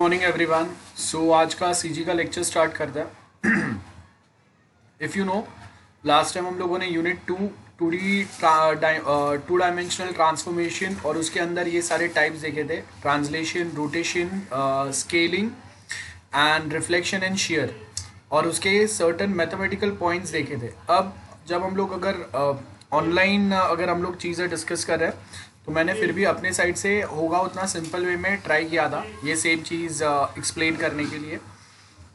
Morning everyone. सो आज का CG का लेक्चर स्टार्ट करते हैं। If you know, last time हम लोगों ने यूनिट 2 डायमेंशनल ट्रांसफॉर्मेशन और उसके अंदर ये सारे टाइप्स देखे थे, translation, rotation, scaling and reflection and share, और उसके सर्टन मैथमेटिकल पॉइंट्स देखे थे। अब जब हम लोग अगर ऑनलाइन अगर हम लोग चीज़ें डिस्कस कर रहे हैं तो मैंने फिर भी अपने साइड से होगा उतना सिंपल वे में ट्राई किया था ये सेम चीज़ एक्सप्लेन करने के लिए।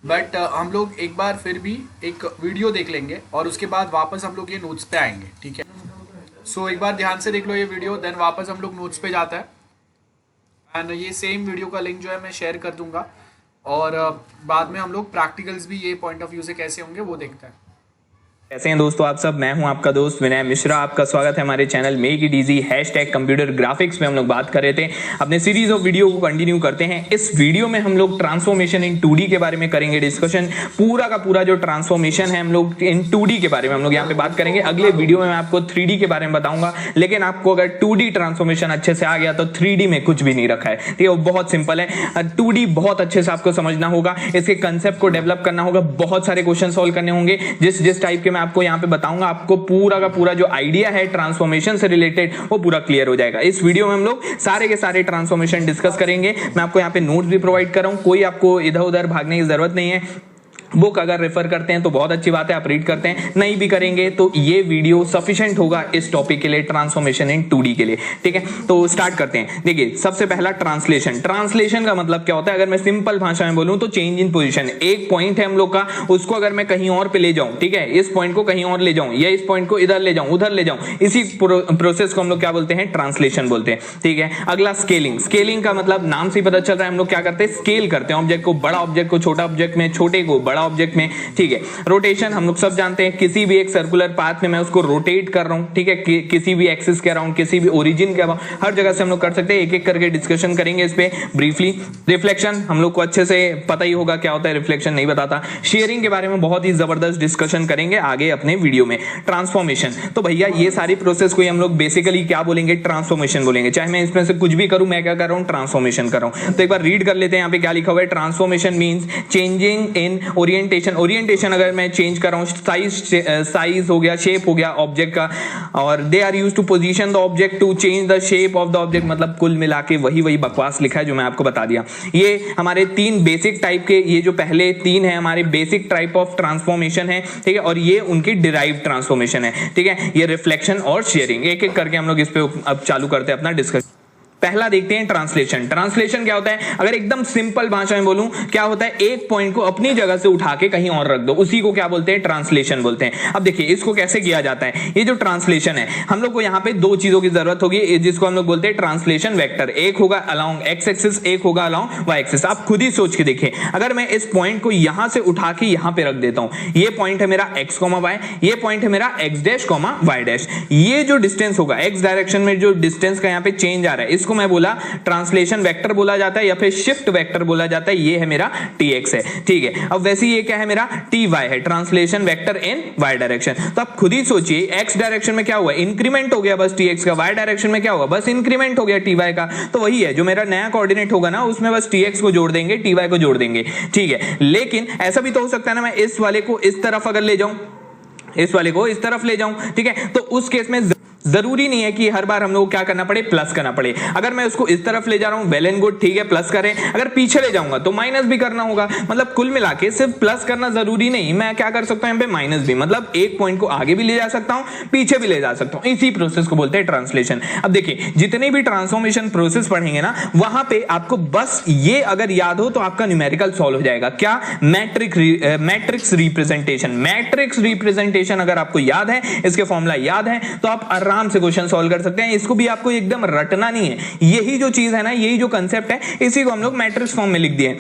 बट हम लोग एक बार फिर भी एक वीडियो देख लेंगे और उसके बाद वापस हम लोग ये नोट्स पे आएंगे, ठीक है। सो एक बार ध्यान से देख लो ये वीडियो, देन वापस हम लोग नोट्स पे जाता है एंड ये सेम वीडियो का लिंक जो है मैं शेयर कर दूंगा और बाद में हम लोग प्रैक्टिकल्स भी ये पॉइंट ऑफ व्यू से कैसे होंगे वो देखते हैं। कैसे हैं दोस्तों आप सब। मैं हूं आपका दोस्त विनय मिश्रा। आपका स्वागत है हमारे channel make it easy #computer graphics में। हम लोग बात कर रहे थे अपने सीरीज ऑफ वीडियो को कंटिन्यू करते हैं। इस वीडियो में हम लोग ट्रांसफॉर्मेशन इन 2D के बारे में करेंगे डिस्कशन। पूरा का पूरा जो ट्रांसफॉर्मेशन है हम लोग इन 2D के बारे में हम लोग यहाँ पे बात करेंगे। अगले वीडियो में मैं आपको 3D के बारे में बताऊंगा, लेकिन आपको अगर 2D ट्रांसफॉर्मेशन अच्छे से आ गया तो 3D में कुछ भी नहीं रखा है, ठीक है। वो बहुत सिंपल है। 2D बहुत अच्छे से आपको समझना होगा, इसके कंसेप्ट को डेवलप करना होगा, बहुत सारे क्वेश्चन सॉल्व करने होंगे। जिस टाइप के मैं आपको यहाँ पे बताऊंगा, आपको पूरा का पूरा जो आइडिया है ट्रांसफॉर्मेशन से रिलेटेड वो पूरा क्लियर हो जाएगा। इस वीडियो में हम लोग सारे के सारे ट्रांसफॉर्मेशन डिस्कस करेंगे। मैं आपको यहाँ पे नोट्स भी प्रोवाइड कर रहा हूं, कोई आपको इधर उधर भागने की जरूरत नहीं है। बुक अगर रेफर करते हैं तो बहुत अच्छी बात है, आप रीड करते हैं, नहीं भी करेंगे तो ये वीडियो सफिशिएंट होगा इस टॉपिक के लिए, ट्रांसफॉर्मेशन इन 2D के लिए, ठीक है। तो स्टार्ट करते हैं। देखिए सबसे पहला ट्रांसलेशन। ट्रांसलेशन का मतलब क्या होता है, अगर मैं सिंपल भाषा में बोलूं तो चेंज इन पोजीशन। एक पॉइंट है हम लोग का, उसको अगर मैं कहीं और पे ले जाऊं, ठीक है, इस पॉइंट को कहीं और ले जाऊं या इस पॉइंट को इधर ले जाऊं उधर ले जाऊं, इसी प्रोसेस को हम लोग क्या बोलते हैं, ट्रांसलेशन बोलते हैं, ठीक है। अगला स्केलिंग। स्केलिंग का मतलब नाम से ही पता चल रहा है, हम लोग क्या करते हैं, स्केल करते हैं ऑब्जेक्ट को, बड़ा ऑब्जेक्ट को छोटा ऑब्जेक्ट में, छोटे को बड़ा ऑब्जेक्ट में, ठीक है। रोटेशन हम लोग सब जानते हैं, किसी भी एक सर्कुलर पाथ में मैं उसको रोटेट कर रहा हूं, ठीक है, किसी भी एक्सिस के अराउंड, किसी भी ओरिजिन के अराउंड, हर जगह से हम लोग कर सकते हैं। एक एक करके डिस्कशन करेंगे इस पे ब्रीफली। रिफ्लेक्शन हम लोग को अच्छे से पता ही होगा क्या होता है, रिफ्लेक्शन नहीं बताता। शेयरिंग के बारे में बहुत ही जबरदस्त डिस्कशन करेंगे आगे अपने वीडियो में। ट्रांसफॉर्मेशन, तो भैया ये सारी प्रोसेस को हम लोग बेसिकली क्या बोलेंगे, ट्रांसफॉर्मेशन बोलेंगे। चाहे मैं इसमें से कुछ भी करूं, मैं क्या कर रहा हूं, ट्रांसफॉर्मेशन कर रहा हूं। तो एक बार रीड कर लेते हैं, यहाँ पे क्या लिखा हुआ है। Transformation means changing in orientation. Orientation अगर मैं चेंज कर रहा हूं, साइज हो गया, शेप हो गया ऑब्जेक्ट का, और they are used to position the object to change the shape of the object. मतलब कुल मिला के वही बकवास लिखा है जो मैं आपको बता दिया। ये हमारे 3 बेसिक टाइप के, ये जो पहले 3 है हमारे बेसिक टाइप ऑफ ट्रांसफॉर्मेशन है, ठीक है, और ये उनकी डिराइव ट्रांसफॉर्मेशन है, ठीक है। ये रिफ्लेक्शन और शेयरिंग, एक एक करके हम लोग इस पे अब चालू करते हैं अपना डिस्कशन। पहला देखते हैं ट्रांसलेशन। ट्रांसलेशन क्या होता है, अगर एकदम सिंपल भाषा में बोलूं, क्या होता है, एक पॉइंट को अपनी जगह से उठा के कहीं और रख दो, उसी को क्या बोलते हैं, ट्रांसलेशन बोलते हैं। अब देखिए इसको कैसे किया जाता है। ये जो ट्रांसलेशन है, हम लोग को यहाँ पे 2 चीजों की जरूरत होगी, जिसको हम लोग बोलते हैं ट्रांसलेशन वेक्टर। एक होगा अलोंग एक्स एक्सिस, एक होगा अलोंग वाई एक्सिस। आप खुद ही सोच के देखिए, अगर मैं इस पॉइंट को यहां से उठा के यहां पे रख देता हूं, ये पॉइंट है मेरा एक्स कॉमा वाई, ये पॉइंट है मेरा x dash comma y dash. ये जो डिस्टेंस होगा एक्स डायरेक्शन में, जो डिस्टेंस का यहाँ पे चेंज आ रहा है, इसको मैं बोला ट्रांसलेशन वेक्टर बोला जाता है या फिर शिफ्ट वेक्टर बोला जाता है। ये है मेरा tx है, ठीक है। अब वैसे ये क्या है, मेरा ty है, ट्रांसलेशन वेक्टर इन y डायरेक्शन। तो आप खुद ही सोचिए, x डायरेक्शन में क्या हुआ, इंक्रीमेंट हो गया बस tx का, y डायरेक्शन में क्या हुआ, बस इंक्रीमेंट हो गया ty का। तो वही है जो मेरा नया कोऑर्डिनेट होगा ना, उसमें बस tx को जोड़ देंगे, ty को जोड़ देंगे, ठीक है। लेकिन ऐसा भी तो हो सकता है ना, मैं इस वाले को इस तरफ अगर ले जाऊं, इस वाले को इस तरफ ले जाऊं, ठीक है, तो उस केस में जरूरी नहीं है कि हर बार हम लोग क्या करना पड़े, प्लस करना पड़े। अगर मैं उसको इस तरफ ले जा रहा हूं, वेल एंड गुड, ठीक है, प्लस करें। अगर पीछे ले जाऊंगा तो माइनस भी करना होगा। मतलब कुल मिला के सिर्फ प्लस करना जरूरी नहीं, मैं क्या कर सकता हूं यहाँ पे, माइनस भी। मतलब एक पॉइंट को आगे भी ले जा सकता हूं, पीछे भी ले जा सकता हूं। इसी प्रोसेस को बोलते हैं ट्रांसलेशन। अब देखिए जितने भी ट्रांसफॉर्मेशन प्रोसेस पढ़ेंगे ना, वहां पे आपको बस ये अगर याद हो तो आपका न्यूमेरिकल सॉल्व हो जाएगा। क्या, मैट्रिक्स रिप्रेजेंटेशन। मैट्रिक्स रिप्रेजेंटेशन अगर आपको याद है, इसके फॉर्मूला याद है, तो आप आराम से क्वेश्चन सॉल्व कर सकते हैं। इसको भी आपको एकदम रटना नहीं है। यही जो चीज है ना, यही जो कंसेप्ट है, इसी को हम लोग मैट्रिक्स फॉर्म में लिख दिए।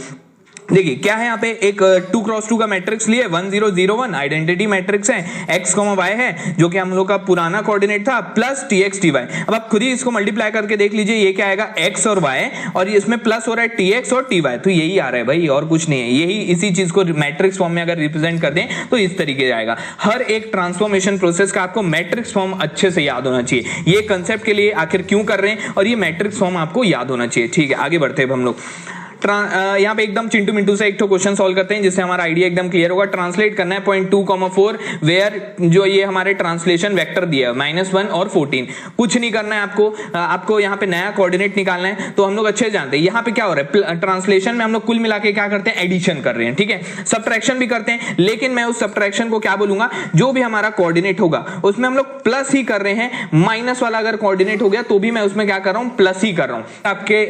देखिए क्या है यहाँ पे, एक 2x2 का मैट्रिक्स लिए, 1 0 0 1 आइडेंटिटी मैट्रिक्स है, x y है जो कि हम लोग का पुराना कोऑर्डिनेट था, प्लस tx ty। अब आप खुद ही इसको मल्टीप्लाई करके देख लीजिए, ये क्या आएगा, x और y, और इसमें प्लस हो रहा है tx और ty। तो यही आ रहा है भाई, और कुछ नहीं है। यही इसी चीज को मैट्रिक्स फॉर्म में अगर रिप्रेजेंट कर दें तो इस तरीके से आएगा। हर एक ट्रांसफॉर्मेशन प्रोसेस का आपको मैट्रिक्स फॉर्म अच्छे से याद होना चाहिए। ये कंसेप्ट के लिए आखिर क्यों कर रहे हैं, और ये मैट्रिक्स फॉर्म आपको याद होना चाहिए। ठीक है, आगे बढ़ते हैं हम लोग। यहाँ पे एकदम चिंटू मिंटू से एक तो क्वेश्चन सॉल्व करते हैं जिससे हमारा आइडिया एकदम क्लियर होगा। ट्रांसलेट करना है पॉइंट 2,4 वेयर जो ये हमारे ट्रांसलेशन वेक्टर दिया है -1 और 14। कुछ नहीं करना है आपको यहाँ पे नया कोऑर्डिनेट निकालना है। तो हम लोग अच्छे जानते हैं यहाँ पे क्या हो रहा है, ट्रांसलेशन में हम लोग कुल मिला के क्या करते हैं, एडिशन कर रहे हैं, ठीक है। सब्ट्रैक्शन भी करते हैं, लेकिन मैं उस सब्ट्रैक्शन को क्या बोलूंगा, जो भी हमारा कोऑर्डिनेट होगा उसमें हम लोग प्लस ही कर रहे हैं। माइनस वाला अगर कोऑर्डिनेट हो गया तो भी मैं उसमें क्या कर रहा हूं, प्लस ही कर रहा हूं।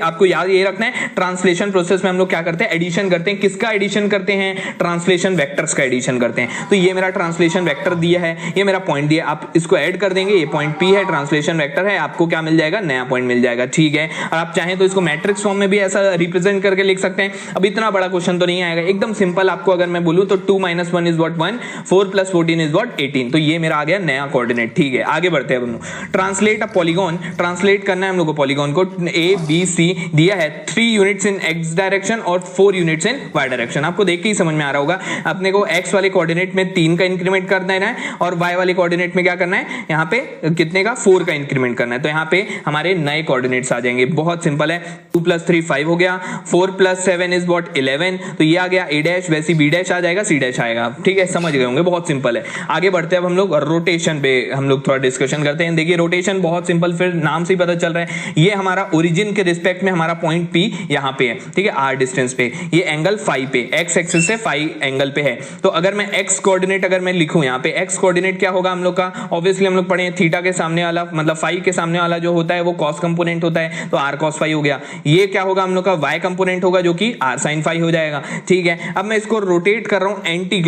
आपको याद ये रखना है, ट्रांसलेशन प्रोसेस में हम लोग क्या करते हैं, एडिशन करते हैं। किसका एडिशन करते हैं, ट्रांसलेशन वेक्टर्स का एडिशन करते हैं। तो ये मेरा ट्रांसलेशन वेक्टर दिया है, ये मेरा पॉइंट दिया, आप इसको ऐड कर देंगे, ये पॉइंट P है, ट्रांसलेशन वेक्टर है, आपको क्या मिल जाएगा, नया पॉइंट मिल जाएगा, ठीक है। और आप चाहें तो इसको मैट्रिक्स फॉर्म में भी ऐसा रिप्रेजेंट करके लिख सकते हैं। अब इतना बड़ा क्वेश्चन तो नहीं आएगा, एकदम सिंपल। आपको अगर मैं बोलूं तो 2 - 1 इज व्हाट 1, 4 + 14 इज व्हाट 18। तो ये मेरा आ गया नया कोऑर्डिनेट, ठीक है। आगे बढ़ते हैं हम लोग। ट्रांसलेट अ पॉलीगॉन, ट्रांसलेट करना है हम लोग को पॉलीगॉन को। A B C दिया है, 3 यूनिट्स इन x डायरेक्शन और 4 यूनिट्स इन y डायरेक्शन। आपको देख के ही समझ में आ रहा होगा, अपने को x वाले कोऑर्डिनेट में 3 का इंक्रीमेंट कर देना है और y वाले कोऑर्डिनेट में क्या करना है, यहाँ पे कितने का, 4 का इंक्रीमेंट करना है। तो यहाँ पे हमारे नए कोऑर्डिनेट्स आ जाएंगे, बहुत सिंपल है। 2 + 3 5 हो गया, 4 + 7 इज व्हाट 11। तो ये आ गया A', वैसे B' आ जाएगा, C' आएगा, ठीक है, समझ गए होंगे, बहुत सिंपल है। आगे बढ़ते हैं अब हम लोग रोटेशन पे हम लोग थोड़ा डिस्कशन करते हैं। देखिए रोटेशन बहुत सिंपल, फिर नाम से ही पता चल रहा है, ये हमारा ओरिजिन के रिस्पेक्ट में हमारा पॉइंट P यहाँ पे है, ठीक है, r डिस्टेंस पे, ये एंगल फाई पे, x एक्सिस से फाई एंगल पे है। तो अगर मैं x कोऑर्डिनेट अगर मैं लिखूं यहाँ पे, x कोऑर्डिनेट क्या होगा हम लोग का, ऑब्वियसली हम लोग पढ़े हैं थीटा के सामने वाला, मतलब फाई के सामने वाला जो होता है वो cos कंपोनेंट होता है, तो r cos फाई हो गया। ये क्या होगा हम लोग का, y कंपोनेंट होगा जो कि r sin फाई हो जाएगा, ठीक है। अब मैं इसको रोटेट कर रहा हूं एंटी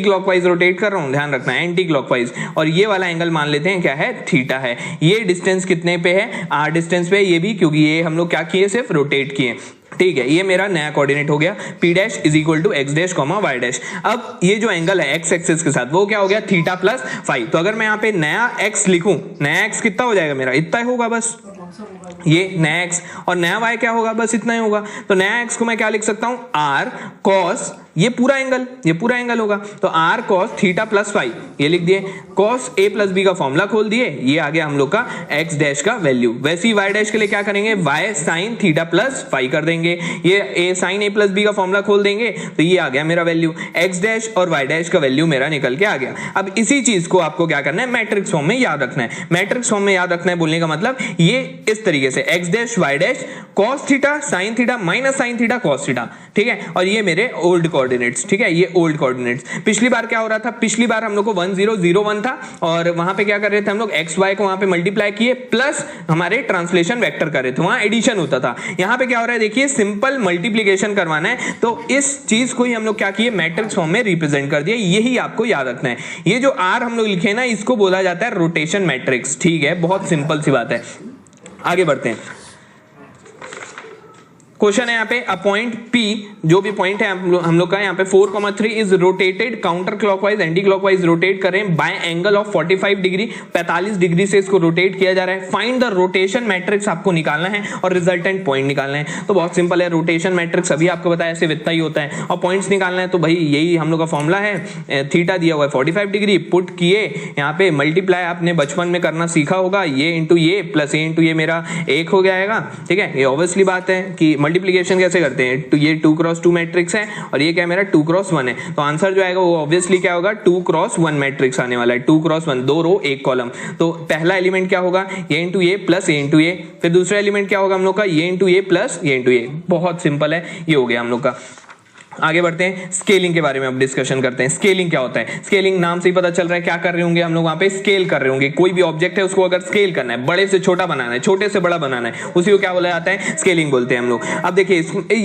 क्लॉकवाइज रोटेट कर रहा हूं, ध्यान रखना है एंटी क्लॉकवाइज। और ये वाला एंगल मान लेते हैं क्या है, थीटा है। ये डिस्टेंस कितने पे है, r डिस्टेंस पे, ये भी क्योंकि ये हम लोग क्या किए, सिर्फ रोटेट किए, ठीक है। ये मेरा नया कोऑर्डिनेट हो गया, P' = x', y'। अब ये जो एंगल है x एक्सिस के साथ वो क्या हो गया, थीटा + फाई। तो अगर मैं यहाँ पे नया x लिखूं, नया x कितना हो जाएगा मेरा, इतना ही होगा बस, ये नया x, और नया y क्या होगा, बस इतना ही होगा। तो नया x को मैं क्या लिख सकता हूं, r cos, ये पूरा एंगल होगा, तो r cos थीटा + फाई, ये लिख दिए। cos a + b का फॉर्मूला खोल दिए, ये आ गया हम लोग का x' का वैल्यू। वैसे ही y' के लिए क्या करेंगे, y sin थीटा + फाई कर देंगे, ये a sin a + b का फॉर्मूला खोल देंगे, तो ये आ गया मेरा वैल्यू, x' और y' का वैल्यू मेरा निकल के आ गया। अब इसी चीज को आपको क्या करना है, मैट्रिक्स फॉर्म में याद रखना है। मैट्रिक्स फॉर्म में याद रखना है बोलने का मतलब ये इस तरीके से x', y' cos theta sin theta - sin theta cos theta, ठीक है। और ये मेरे ओल्ड कोऑर्डिनेट्स, ठीक है, ये ओल्ड कोऑर्डिनेट्स। पिछली बार क्या हो रहा था, पिछली बार हम लोग को 1 0 0 1 था, और वहां पे क्या कर रहे थे हम लोग, x y को वहां पे मल्टीप्लाई किए प्लस हमारे ट्रांसलेशन वेक्टर कर रहे थे, वहां एडिशन होता था। यहां पे क्या हो रहा है, देखिए सिंपल मल्टीप्लिकेशन करवाना है, तो इस चीज को ही हम लोग क्या किए, मैट्रिक्स फॉर्म में रिप्रेजेंट कर दिया। यही आपको याद रखना है। ये जो r हम लोग लिखे ना, इसको बोला जाता है रोटेशन मैट्रिक्स, ठीक है, बहुत सिंपल सी बात है। आगे बढ़ते हैं, क्वेश्चन है यहाँ पे, अ पॉइंट P, जो भी पॉइंट है हम लोग का यहाँ पे 4,3 is rotated counter clockwise, anti clockwise rotate करें by angle of 45 degree, 45 degree से इसको रोटेट किया जा रहा है। फाइंड द रोटेशन मैट्रिक्स आपको निकालना है और रिजल्टेंट पॉइंट निकालना है। तो बहुत सिंपल है, रोटेशन मैट्रिक्स अभी आपको बताया सिर्फ इतना ही होता है, और पॉइंट्स निकालना है। तो भाई यही हम लोग का फॉर्मूला है, थीटा दिया हुआ है 45 डिग्री, पुट किए यहाँ पे, मल्टीप्लाई आपने बचपन में करना सीखा होगा, ये इंटू ये प्लस ए इंटू ये मेरा 1 हो जाएगा, ठीक है। ये ऑब्वियसली बात है कि मल्टीप्लिकेशन कैसे करते हैं, तो ये 2 × 2 मैट्रिक्स है और ये क्या मेरा 2 × 1 है, तो आंसर जो आएगा वो ऑब्वियसली क्या होगा, 2 × 1 मैट्रिक्स आने वाला है, 2 × 1, 2 रो 1 कॉलम। तो पहला एलिमेंट क्या होगा, ये इंटू ये प्लस ये इंटू ये, फिर दूसरा एलिमेंट क्या होगा हम लोग का, ये इंटू ये प्लस ये इंटू ये। बहुत सिंपल है, ये हो गया हम लोग का। आगे बढ़ते हैं, स्केलिंग के बारे में अब डिस्कशन करते हैं। स्केलिंग क्या होता है, स्केलिंग नाम से ही पता चल रहा है, क्या कर रहे होंगे हम लोग वहां पे, स्केल कर रहे होंगे। कोई भी ऑब्जेक्ट है उसको अगर स्केल करना है, बड़े से छोटा बनाना है, छोटे से बड़ा बनाना है, उसी को क्या बोला जाता है, स्केलिंग बोलते हैं हम लोग। अब देखिए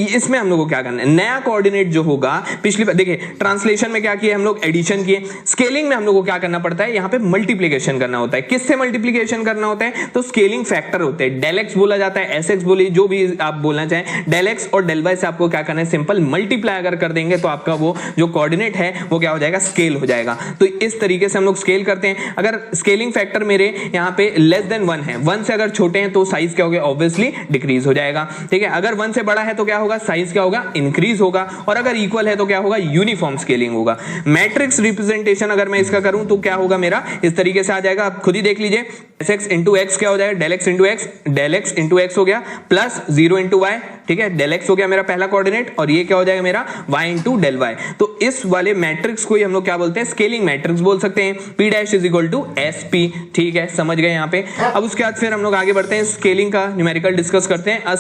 इसमें हम लोग को क्या करना है, नया कोऑर्डिनेट जो होगा, पिछली बार देखिए ट्रांसलेशन में क्या किए हम लोग, एडिशन किए। स्केलिंग में हम लोग को क्या करना पड़ता है, यहाँ पे मल्टीप्लीकेशन करना होता है। किससे मल्टीप्लीकेशन करना होता है, तो स्केलिंग फैक्टर होते हैं, डेल एक्स बोला जाता है, एस एक्स बोलिए, जो भी आप बोलना चाहें, डेल एक्स और डेल वाई से आपको क्या करना है, सिंपल मल्टीप्लाई अगर कर देंगे तो आपका वो जो कोऑर्डिनेट है वो क्या हो जाएगा, स्केल हो जाएगा। तो इस तरीके से हम लोग स्केल करते हैं। अगर स्केलिंग फैक्टर मेरे यहाँ पे लेस देन 1 है, 1 से अगर छोटे हैं तो साइज क्या हो गया, ऑब्वियसली डिक्रीज हो जाएगा, ठीक है। अगर 1 से बड़ा है तो क्या होगा, साइज क्या होगा, इंक्रीज होगा, और अगर इक्वल है तो क्या होगा, यूनिफॉर्म स्केलिंग होगा। मैट्रिक्स रिप्रेजेंटेशन अगर मैं इसका करूं तो क्या होगा मेरा, इस तरीके से आ जाएगा, आप खुद ही देख लीजिए। एस एक्स इंटू एक्स क्या हो जाएगा, del x into x, del x into x हो गया, प्लस 0 इंटू वाई, ठीक है, डेल एक्स हो गया मेरा पहला कोऑर्डिनेट और ये क्या हो जाएगा मेरा y इंटू डेल वाई। तो इस वाले मैट्रिक्स को ही हम लोग क्या बोलते हैं, स्केलिंग मैट्रिक्स बोल सकते हैं। p dash is equal to s p, ठीक है, समझ गए यहाँ पे। अब उसके बाद फिर हम लोग आगे बढ़ते हैं, स्केलिंग का न्यूमेरिकल डिस्कस करते हैं।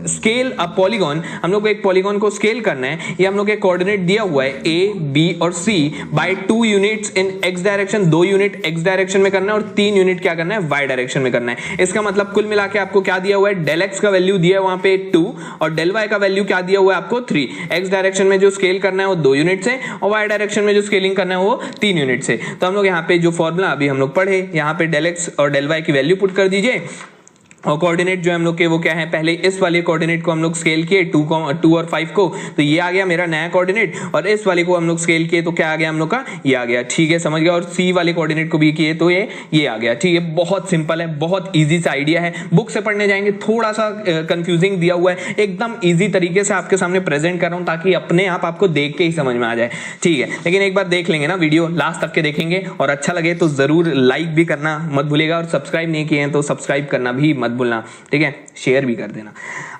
स्केल अ पॉलीगॉन, हम लोग को एक पॉलीगॉन को स्केल करना है। ये हम लोग एक कोऑर्डिनेट दिया हुआ है a b और c by 2 units in x direction, 2 unit x direction में करना है और 3 यूनिट क्या करना है, y डायरेक्शन में करना है। इसका मतलब कुल मिला के आपको क्या दिया हुआ है, डेल x का वैल्यू दिया है वहां पे 2 और डेल y का वैल्यू क्या दिया हुआ है आपको 3। x डायरेक्शन में जो स्केल करना है वो 2 यूनिट से और y डायरेक्शन में जो स्केलिंग करना है वो 3 यूनिट से। तो हम लोग यहाँ पे जो फॉर्मूला अभी हम लोग पढ़े, यहाँ पे डेल x और डेल y की वैल्यू पुट कर दीजिए और कोऑर्डिनेट जो हम लोग के वो क्या है, पहले इस वाले कोऑर्डिनेट को हम लोग स्केल किए 2 और 5 को, तो ये आ गया मेरा नया कोऑर्डिनेट और इस वाले को हम लोग स्केल किए तो क्या आ गया हम लोग का, ये आ गया, ठीक है, समझ गया। और सी वाले कोऑर्डिनेट को भी किए तो ये आ गया, ठीक है। बहुत सिंपल है, बहुत इजी सा आइडिया है। बुक से पढ़ने जाएंगे थोड़ा सा कंफ्यूजिंग दिया हुआ है, एकदम ईजी तरीके से आपके सामने प्रेजेंट कर रहा हूँ ताकि अपने आप आपको देख के ही समझ में आ जाए, ठीक है। लेकिन एक बार देख लेंगे ना, वीडियो लास्ट तक के देखेंगे और अच्छा लगे तो जरूर लाइक भी करना मत भूलिएगा और सब्सक्राइब नहीं किए हैं तो सब्सक्राइब करना भी मत भूलना, ठीक है, शेयर भी कर देना।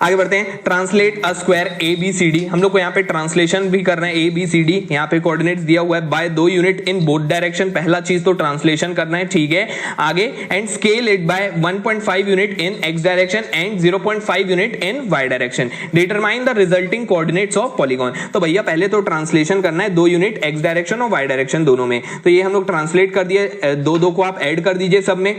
आगे बढ़ते हैं, translate a square A B C D. हम लोग को यहाँ पे ट्रांसलेशन भी करना है, ए बी सी डी, यहाँ पे कोऑर्डिनेट्स दिया हुआ है by 2 unit in both direction. पहला चीज तो ट्रांसलेशन करना है, ठीक है। आगे and scale it by 1.5 unit in x direction and 0.5 unit in y direction. Determine the resulting coordinates of polygon. तो भैया पहले तो ट्रांसलेशन करना है 2 यूनिट एक्स डायरेक्शन और वाई डायरेक्शन दोनों में, तो ये हम लोग ट्रांसलेट कर दिए, दो को आप ऐड कर दीजिए सब में,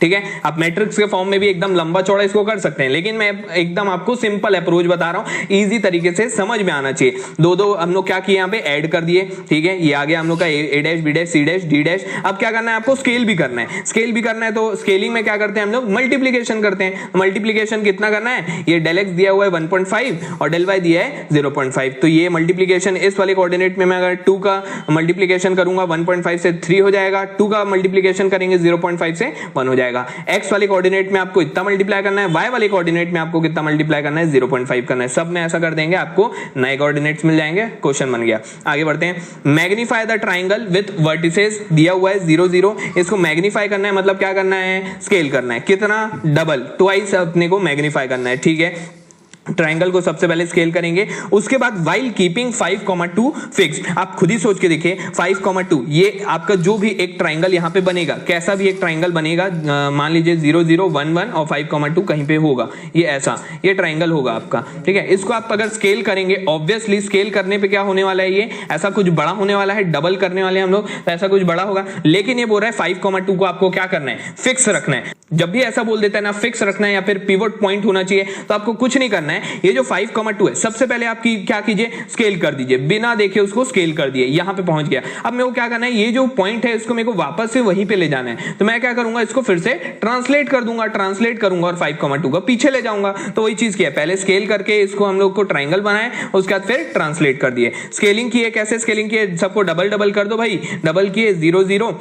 ठीक है। आप मैट्रिक्स के फॉर्म में भी एकदम लंबा चौड़ा इसको कर सकते हैं, लेकिन मैं एकदम आपको सिंपल अप्रोच बता रहा हूं, इजी तरीके से समझ में आना चाहिए। दो हम लोग क्या किए, यहाँ पे ऐड कर दिए, ठीक है। ये आ गया हम लोग का A dash B dash C dash D dash. अब क्या करना है आपको, स्केल भी करना है। स्केल भी करना है तो स्केलिंग में क्या करते हैं हम लोग, मल्टीप्लीकेशन करते हैं। मल्टीप्लीकेशन कितना करना है, ये डेल एक्स दिया हुआ है 1.5 और डेल वाई दिया है 0.5, तो ये मल्टीप्लीकेशन इस वाले कोऑर्डिनेट में मैं अगर 2 का मल्टीप्लीकेशन करूंगा 1.5 से 3 हो जाएगा, 2 का मल्टीप्लीकेशन करेंगे 0.5 से 1 हो जाएगा। एक्स वाले कोऑर्डिनेट में आपको इतना मल्टीप्लाई करना है, वाई वाले कोऑर्डिनेट में आपको कितना मल्टीप्लाई करना है, 0.5 करना है। सब में ऐसा कर देंगे, आपको नए कोऑर्डिनेट्स मिल जाएंगे, क्वेश्चन बन गया। आगे बढ़ते हैं, magnify the triangle with vertices दिया हुआ है 0 0, इसको मैग्नीफाई करना है, मतलब क्या करना है, स्केल करना है, कितना, डबल, ट्वाइस अपने को मैग्नीफाई करना है, ठीक है। ट्राइंगल को सबसे पहले स्केल करेंगे, उसके बाद वाइल कीपिंग 5,2 फिक्स्ड। आप खुद ही सोच के देखिए 5,2 ये आपका जो भी एक ट्राइंगल यहाँ पे बनेगा, कैसा भी एक ट्राइंगल बनेगा, मान लीजिए 0 0 1 1 और 5,2 कहीं पे होगा, ये ऐसा ये ट्राइंगल होगा आपका, ठीक है। इसको आप अगर स्केल करेंगे, ऑब्वियसली स्केल करने पे क्या होने वाला है, ये ऐसा कुछ बड़ा होने वाला है, डबल करने वाले हम लोग, तो ऐसा कुछ बड़ा होगा। लेकिन ये बोल रहा है 5,2 को आपको क्या करना है, फिक्स रखना है। जब भी ऐसा बोल देता है ना, फिक्स रखना है या फिर पिवट पॉइंट होना चाहिए, तो आपको कुछ नहीं करना है। ये जो 5,2 है, सबसे पहले आप क्या कीजिए, स्केल कर दीजिए, बिना देखे उसको स्केल कर दिए, यहां पे पहुंच गया। अब मेरे को क्या करना है, ये जो पॉइंट है इसको मेरे को वापस से वहीं पे ले जाना है, तो मैं क्या करूंगा, इसको फिर से ट्रांसलेट कर दूंगा, ट्रांसलेट करूंगा और 5,2 को पीछे ले जाऊंगा। तो वही चीज किया, पहले स्केल करके इसको हम लोग को ट्राइंगल बनाए, उसके बाद फिर ट्रांसलेट कर दिए। स्केलिंग किए, कैसे स्केलिंग किए, सबको डबल डबल कर दो भाई, डबल किए 0 0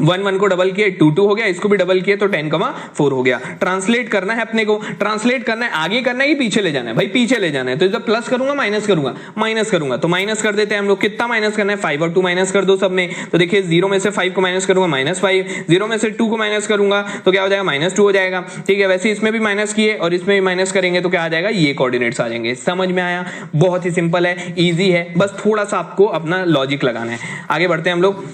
1 1 को डबल किए 2 2 हो गया, इसको भी डबल किए तो 10,4 हो गया। ट्रांसलेट करना है अपने को, ट्रांसलेट करना है, आगे करना है कि पीछे ले जाना है, भाई पीछे ले जाना है। तो जब प्लस करूंगा माइनस करूंगा, माइनस करूंगा, तो माइनस कर देते हैं हम लोग। कितना माइनस करना है, 5 और 2 माइनस कर दो सब में। तो देखिए 0 में से 5 को माइनस करूंगा -5, 0 में से 2 को माइनस करूंगा तो क्या हो जाएगा, -2 हो जाएगा, ठीक है। वैसे इसमें भी माइनस किए और इसमें भी माइनस करेंगे तो क्या आ जाएगा, ये कोऑर्डिनेट्स आ जाएंगे। समझ में आया, बहुत ही सिंपल है, ईजी है, बस थोड़ा सा आपको अपना लॉजिक लगाना है। आगे बढ़ते हैं हम लोग,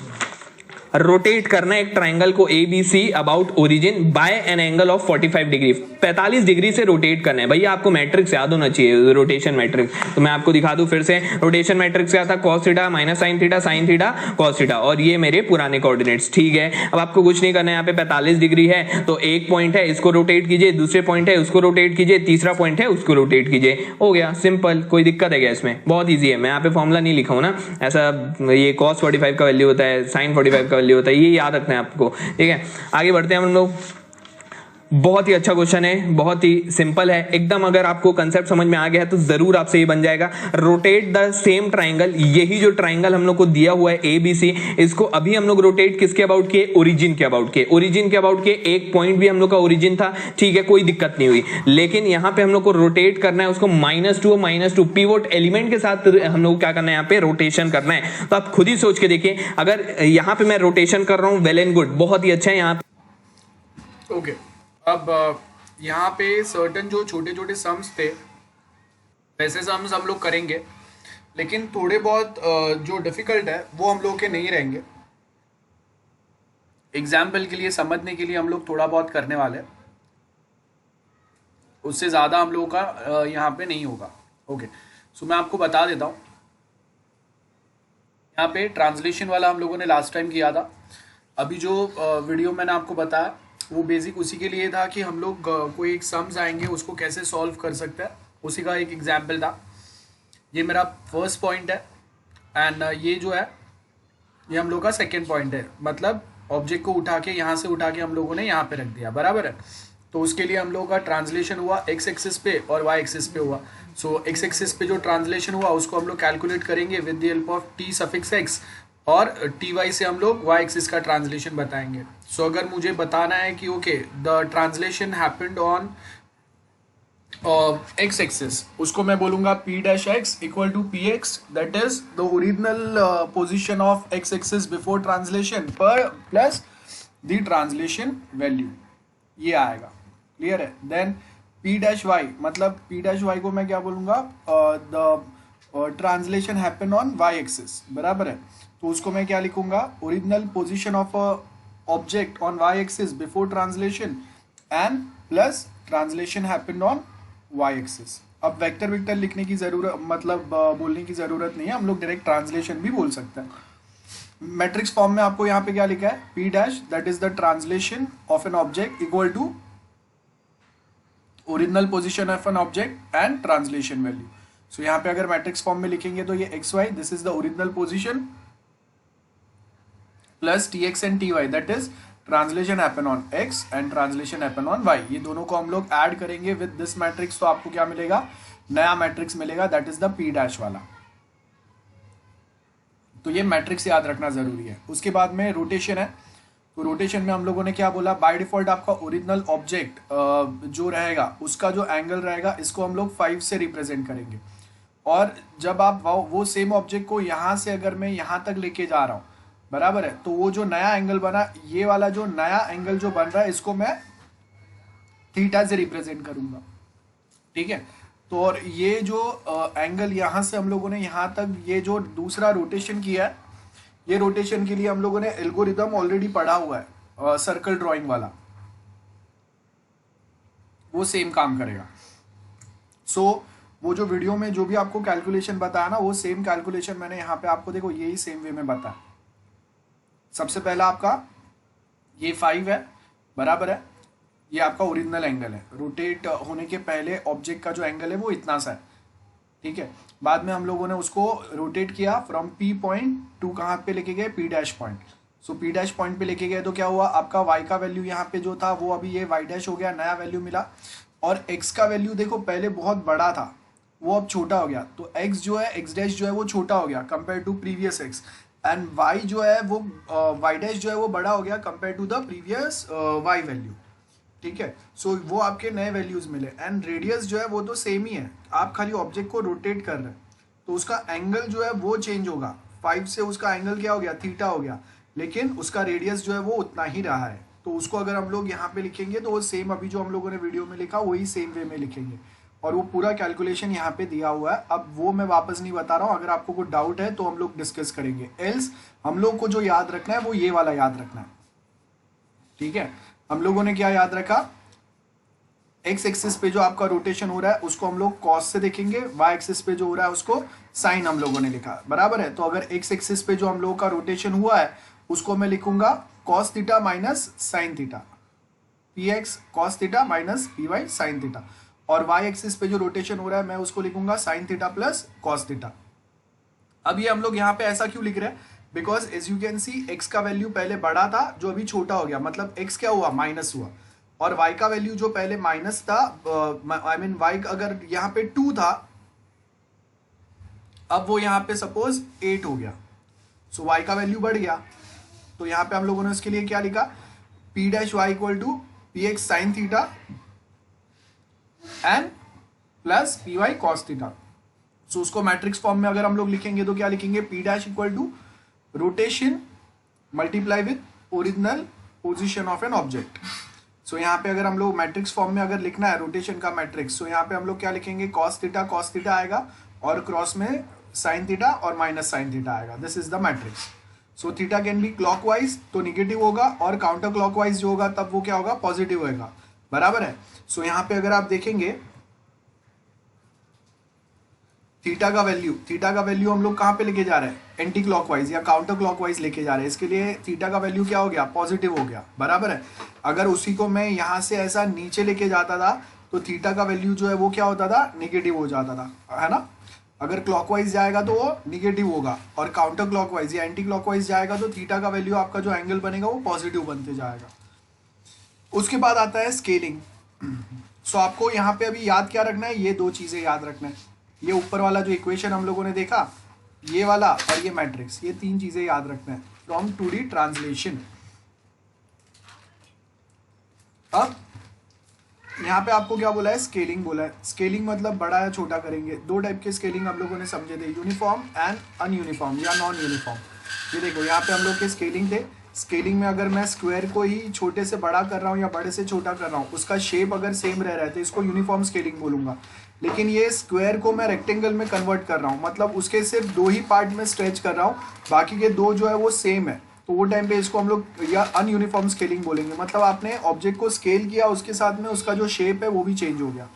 रोटेट करना है एक ट्राइंगल को A B C about origin by an angle of 45 degree, 45 degree से रोटेट करना है। भैया आपको मैट्रिक्स याद होना चाहिए, रोटेशन मैट्रिक्स, तो मैं आपको दिखा दूं फिर से। रोटेशन मैट्रिक्स क्या था, cos theta minus sin theta sin theta cos theta, और ये मेरे पुराने कोऑर्डिनेट्स, ठीक है। अब आपको कुछ नहीं करना है, यहाँ पे 45 डिग्री है तो एक पॉइंट है इसको रोटेट कीजिए, दूसरे पॉइंट है उसको रोटेट कीजिए, तीसरा पॉइंट है उसको रोटेट कीजिए, हो गया सिंपल। कोई दिक्कत है क्या इसमें, बहुत ईजी है। मैं यहाँ पे फॉर्मूला नहीं लिखा हूं ना, ऐसा ये cos 45 का वैल्यू होता है, sin 45 का वैल्यू होता है, ये याद रखना है आपको, ठीक है। आगे बढ़ते हैं हम लोग, बहुत ही अच्छा क्वेश्चन है, बहुत ही सिंपल है एकदम। अगर आपको कंसेप्ट समझ में आ गया है तो जरूर आपसे ये बन जाएगा। रोटेट द सेम ट्राइंगल, यही जो ट्राइंगल हम लोग को दिया हुआ है ए बी सी, इसको अभी हम लोग रोटेट किसके अबाउट के, ओरिजिन के अबाउट के, ओरिजिन के अबाउट के। एक पॉइंट भी हम लोग का ओरिजिन था, ठीक है, कोई दिक्कत नहीं हुई। लेकिन यहाँ पे हम लोग को रोटेट करना है उसको -2 पिवोट एलिमेंट के साथ हम लोग क्या करना है, यहाँ पे रोटेशन करना है। तो आप खुद ही सोच के देखिए, अगर यहाँ पे मैं रोटेशन कर रहा हूँ, वेल एंड गुड, बहुत ही अच्छा है यहाँ पे। ओके, अब यहाँ पे सर्टन जो छोटे छोटे सम्स थे वैसे सब लोग करेंगे, लेकिन थोड़े बहुत जो डिफ़िकल्ट है वो हम लोग के नहीं रहेंगे। एग्जाम्पल के लिए, समझने के लिए हम लोग थोड़ा बहुत करने वाले हैं, उससे ज़्यादा हम लोगों का यहाँ पे नहीं होगा। ओके, सो मैं आपको बता देता हूँ। यहाँ पे ट्रांसलेशन वाला हम लोगों ने लास्ट टाइम किया था। अभी जो वीडियो मैंने आपको बताया वो बेसिक उसी के लिए था कि हम लोग कोई एक सम्स आएंगे उसको कैसे सॉल्व कर सकते हैं, उसी का एक एग्जाम्पल था। ये मेरा फर्स्ट पॉइंट है एंड ये जो है ये हम लोग का सेकेंड पॉइंट है। मतलब ऑब्जेक्ट को उठा के यहाँ से उठा के हम लोगों ने यहाँ पे रख दिया, बराबर है। तो उसके लिए हम लोगों का ट्रांसलेशन हुआ एक्स एक्सिस पे और वाई एक्सिस पे हुआ। सो एक्स एक्सिस पे जो ट्रांसलेशन हुआ उसको हम लोग कैलकुलेट करेंगे with the help of T suffix x, और टी वाई से हम लोग वाई एक्सिस का ट्रांसलेशन बताएंगे। सो अगर मुझे बताना है कि okay the translation happened on x axis, उसको मैं बोलूंगा p dash x equal to P x, that is the original position of x axis before translation पर प्लस द ट्रांसलेशन वैल्यू, ये आएगा। क्लियर है। देन पी डैश वाई, मतलब p dash y को मैं क्या बोलूंगा, the translation happen on Y axis, बराबर है। तो उसको मैं क्या लिखूंगा, original position of object on Y axis before translation and plus translation happen on Y axis. अब वेक्टर वेक्टर लिखने की जरूरत, मतलब बोलने की जरूरत नहीं है, हम लोग डायरेक्ट ट्रांसलेशन भी बोल सकते हैं। मैट्रिक्स फॉर्म में आपको यहाँ पे क्या लिखा है, P dash that is the translation of an object equal to original position of an object and translation value. So यहाँ पे अगर मैट्रिक्स फॉर्म में लिखेंगे तो ये X Y, this is the original position, plus T X and T Y that is translation happen on X and translation happen on Y. ये दोनों को हम लोग ऐड करेंगे विद दिस मैट्रिक्स, तो आपको क्या मिलेगा, नया मैट्रिक्स मिलेगा, that is the P dash वाला। तो ये मैट्रिक्स याद रखना जरूरी है। उसके बाद में रोटेशन है, तो रोटेशन में हम लोगों ने क्या बोला, बाय डिफॉल्ट आपका ओरिजिनल ऑब्जेक्ट जो रहेगा उसका जो एंगल रहेगा इसको हम लोग 5 से रिप्रेजेंट करेंगे। और जब आप वो सेम ऑब्जेक्ट को यहाँ से अगर मैं यहाँ तक लेके जा रहा हूँ, बराबर है, तो वो जो नया एंगल बना, ये वाला जो नया एंगल जो बन रहा है इसको मैं थीटा से रिप्रेजेंट करूंगा। ठीक है। तो और ये जो एंगल यहाँ से हम लोगों ने यहाँ तक ये जो दूसरा रोटेशन किया है, ये रोटेशन के लिए हम लोगों ने एल्गोरिदम ऑलरेडी पढ़ा हुआ है, सर्कल ड्राइंग वाला, वो सेम काम करेगा। सो वो जो वीडियो में जो भी आपको कैलकुलेशन बताया ना, वो सेम कैलकुलेशन मैंने यहाँ पे आपको देखो यही सेम वे में बताया। सबसे पहला आपका ये 5 है, बराबर है, ये आपका ओरिजिनल एंगल है, रोटेट होने के पहले ऑब्जेक्ट का जो एंगल है वो इतना सा है। ठीक है। बाद में हम लोगों ने उसको रोटेट किया फ्रॉम पी पॉइंट टू कहाँ पे लेके गए, पी डैश पॉइंट। सो पी डैश पॉइंट पे लेके गए तो क्या हुआ, आपका वाई का वैल्यू यहाँ पे जो था वो अभी ये वाई डैश हो गया, नया वैल्यू मिला। और एक्स का वैल्यू देखो पहले बहुत बड़ा था, वो अब छोटा हो गया, तो एक्स जो है, एक्स डैश जो है वो छोटा हो गया compare to previous x, and y जो है वो वाई डैश जो है वो बड़ा हो गया compare to the previous y value. ठीक है। सो वो आपके नए वैल्यूज मिले, एंड रेडियस जो है वो तो सेम ही है, आप खाली ऑब्जेक्ट को रोटेट कर रहे हैं, तो उसका एंगल जो है वो चेंज होगा, 5 से उसका एंगल क्या हो गया, थीटा हो गया, लेकिन उसका रेडियस जो है वो उतना ही रहा है। तो उसको अगर हम लोग यहाँ पे लिखेंगे तो वो सेम अभी जो हम लोगों ने वीडियो में लिखा वही सेम वे में लिखेंगे, और वो पूरा कैलकुलेशन यहाँ पे दिया हुआ है। अब वो मैं वापस नहीं बता रहा हूँ, अगर आपको कोई डाउट है तो हम लोग डिस्कस करेंगे, एल्स हम लोग को जो याद रखना है वो ये वाला याद रखना है। ठीक है। हम लोगों ने क्या याद रखा, एक्स एक्सिस पे जो आपका रोटेशन हो रहा है उसको हम लोग कॉस से देखेंगे, वाई एक्सिस पे जो हो रहा है उसको साइन हम लोगों ने लिखा, बराबर है। तो अगर एक्स एक्सिस पे जो हम लोगों का रोटेशन हुआ है उसको मैं लिखूंगा cos theta minus sine theta, p x cos theta minus p y sine theta. और वाई एक्सिस पे जो रोटेशन हो रहा है मैं उसको लिखूंगा sine theta plus cos theta. अब ये हम लोग यहाँ पे ऐसा क्यों लिख रहे हैं, because as you can see x का वैल्यू पहले बड़ा था जो अभी छोटा हो गया, मतलब एक्स क्या हुआ, माइनस हुआ, और y का वैल्यू जो पहले माइनस था, आई मीन y अगर यहाँ पे 2 था, अब वो यहाँ पे सपोज 8 हो गया, सो y का वैल्यू बढ़ गया। तो यहाँ पे हम लोगों ने उसके लिए क्या लिखा, p dash Y equal to P X sine theta and plus P Y cos theta. So उसको मैट्रिक्स फॉर्म में अगर हम लोग लिखेंगे तो क्या लिखेंगे, p dash equal to rotation multiply with original position of an object. So यहाँ पे अगर हम लोग मैट्रिक्स फॉर्म में अगर लिखना है रोटेशन का मैट्रिक्स, सो यहाँ पे हम लोग क्या लिखेंगे, कॉस थीटा आएगा और क्रॉस में साइन थीटा और माइनस साइन थीटा आएगा। This is the matrix. So theta can be clockwise तो निगेटिव होगा, और काउंटर क्लॉकवाइज जो होगा तब वो क्या होगा, पॉजिटिव होगा। बराबर है। सो यहाँ पे अगर आप देखेंगे थीटा का वैल्यू हम लोग कहाँ पे लेके जा रहे हैं, एंटी क्लॉकवाइज या काउंटर क्लॉकवाइज लेके जा रहे हैं। इसके लिए थीटा का वैल्यू क्या हो गया, पॉजिटिव हो गया। बराबर है। अगर उसी को मैं यहाँ से ऐसा नीचे लेके जाता था तो थीटा का वैल्यू जो है वो क्या होता था, निगेटिव हो जाता था, है ना। अगर क्लॉकवाइज जाएगा तो वो निगेटिव होगा, और काउंटर क्लॉकवाइज या एंटी क्लॉकवाइज जाएगा तो थीटा का वैल्यू आपका जो एंगल बनेगा वो पॉजिटिव बनते जाएगा। उसके बाद आता है स्केलिंग। सो आपको यहाँ पे अभी याद क्या रखना है, ये दो चीजें याद रखना है। ये ऊपर वाला जो इक्वेशन हम लोगों ने देखा, ये वाला और ये मैट्रिक्स, ये तीन चीजें याद रखना है फ्रॉम 2D ट्रांसलेशन। अब यहाँ पे आपको क्या बोला है, स्केलिंग बोला है। स्केलिंग मतलब बड़ा या छोटा करेंगे। दो टाइप के स्केलिंग हम लोगों ने समझे थे, यूनिफॉर्म एंड अनयूनिफॉर्म या नॉन यूनिफॉर्म। ये देखो यहाँ पे हम लोग के स्केलिंग थे। स्केलिंग में अगर मैं स्क्वायर को ही छोटे से बड़ा कर रहा हूँ या बड़े से छोटा कर रहा हूँ, उसका शेप अगर सेम रह रहा है तो इसको यूनिफॉर्म स्केलिंग बोलूंगा। लेकिन ये स्क्वायर को मैं रेक्टेंगल में कन्वर्ट कर रहा हूँ, मतलब उसके सिर्फ दो ही पार्ट में स्ट्रेच कर रहा हूँ, बाकी के दो जो है वो सेम है, तो वो टाइम पे इसको हम लोग या अनयूनिफॉर्म स्केलिंग बोलेंगे। मतलब आपने ऑब्जेक्ट को स्केल किया, उसके साथ में उसका जो शेप है वो भी चेंज हो गया।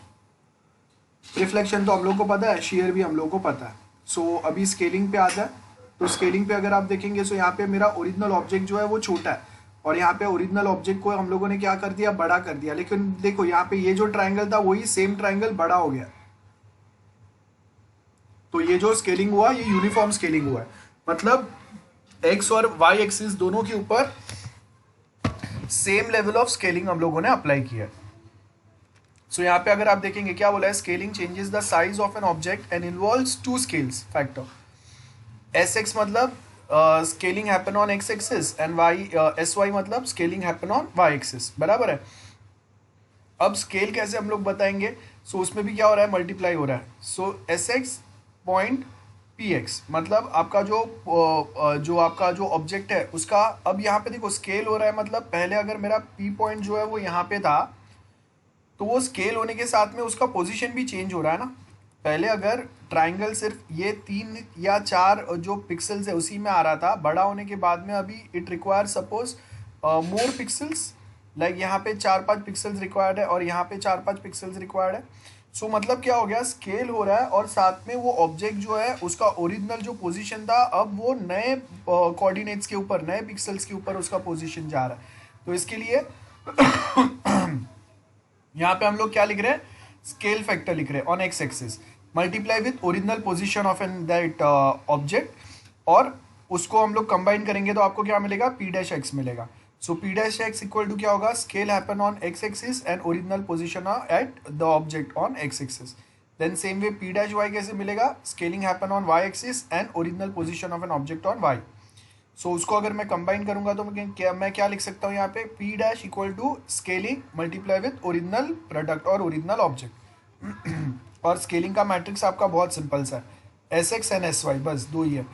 रिफ्लेक्शन तो हम लोग को पता है, शेयर भी हम लोग को पता है। सो अभी स्केलिंग पे आता है। तो स्केलिंग पे अगर आप देखेंगे, सो यहाँ पे मेरा ओरिजिनल ऑब्जेक्ट जो है वो छोटा है, और यहाँ पे ओरिजिनल ऑब्जेक्ट को हम लोगों ने क्या कर दिया, बड़ा कर दिया। लेकिन देखो यहाँ पे ये जो ट्राइंगल था वही सेम ट्राइंगल बड़ा हो गया, तो ये जो स्केलिंग हुआ ये यूनिफॉर्म स्केलिंग हुआ है। मतलब एक्स और वाई एक्सिस दोनों के ऊपर सेम लेवल ऑफ स्केलिंग हम लोगों ने अप्लाई किया है। सो यहाँ पे अगर आप देखेंगे क्या बोला है, scaling changes the size of an object and involves two scales factor. S X मतलब scaling happen on x axis, and Y S Y मतलब scaling happen on Y axis. बराबर है। अब स्केल कैसे हम लोग बताएंगे, सो उसमें भी क्या हो रहा है, मल्टीप्लाई हो रहा है। So S X point P X, मतलब आपका जो आपका जो ऑब्जेक्ट है उसका, अब यहाँ पे देखो स्केल हो रहा है, मतलब पहले अगर मेरा पी पॉइंट जो है वो यहाँ पे था, तो वो स्केल होने के साथ में उसका पोजीशन भी चेंज हो रहा है ना। पहले अगर ट्राइंगल सिर्फ ये 3 या 4 जो पिक्सल्स है उसी में आ रहा था, बड़ा होने के बाद में अभी it require suppose more pixels, like यहाँ पे 4-5 पिक्सल्स रिक्वायर्ड है और यहाँ पे 4-5 पिक्सल्स रिक्वायर्ड है। सो मतलब क्या हो गया, स्केल हो रहा है और साथ में वो ऑब्जेक्ट जो है उसका ओरिजिनल जो पोजीशन था, अब वो नए कोऑर्डिनेट्स के ऊपर, नए पिक्सल्स के ऊपर उसका पोजीशन जा रहा है। तो इसके लिए यहाँ पे हम लोग क्या लिख रहे हैं, स्केल फैक्टर लिख रहे हैं on x axis multiply with original position of an that object, और उसको हम लोग कंबाइन करेंगे तो आपको क्या मिलेगा, पी डैश एक्स मिलेगा। So P dash x equal to क्या होगा, scale happen on x axis and original position at the object on x axis. Then same way P dash Y कैसे मिलेगा, scaling happen on Y axis and original position of an object on Y. So उसको अगर मैं combine करूंगा तो मैं क्या लिख सकता हूँ यहाँ पे, p dash equal to scaling multiply with original product और ओरिजिनल ऑब्जेक्ट। और स्केलिंग का मैट्रिक्स आपका बहुत सिंपल सा है, s x and s y, बस दो ही है।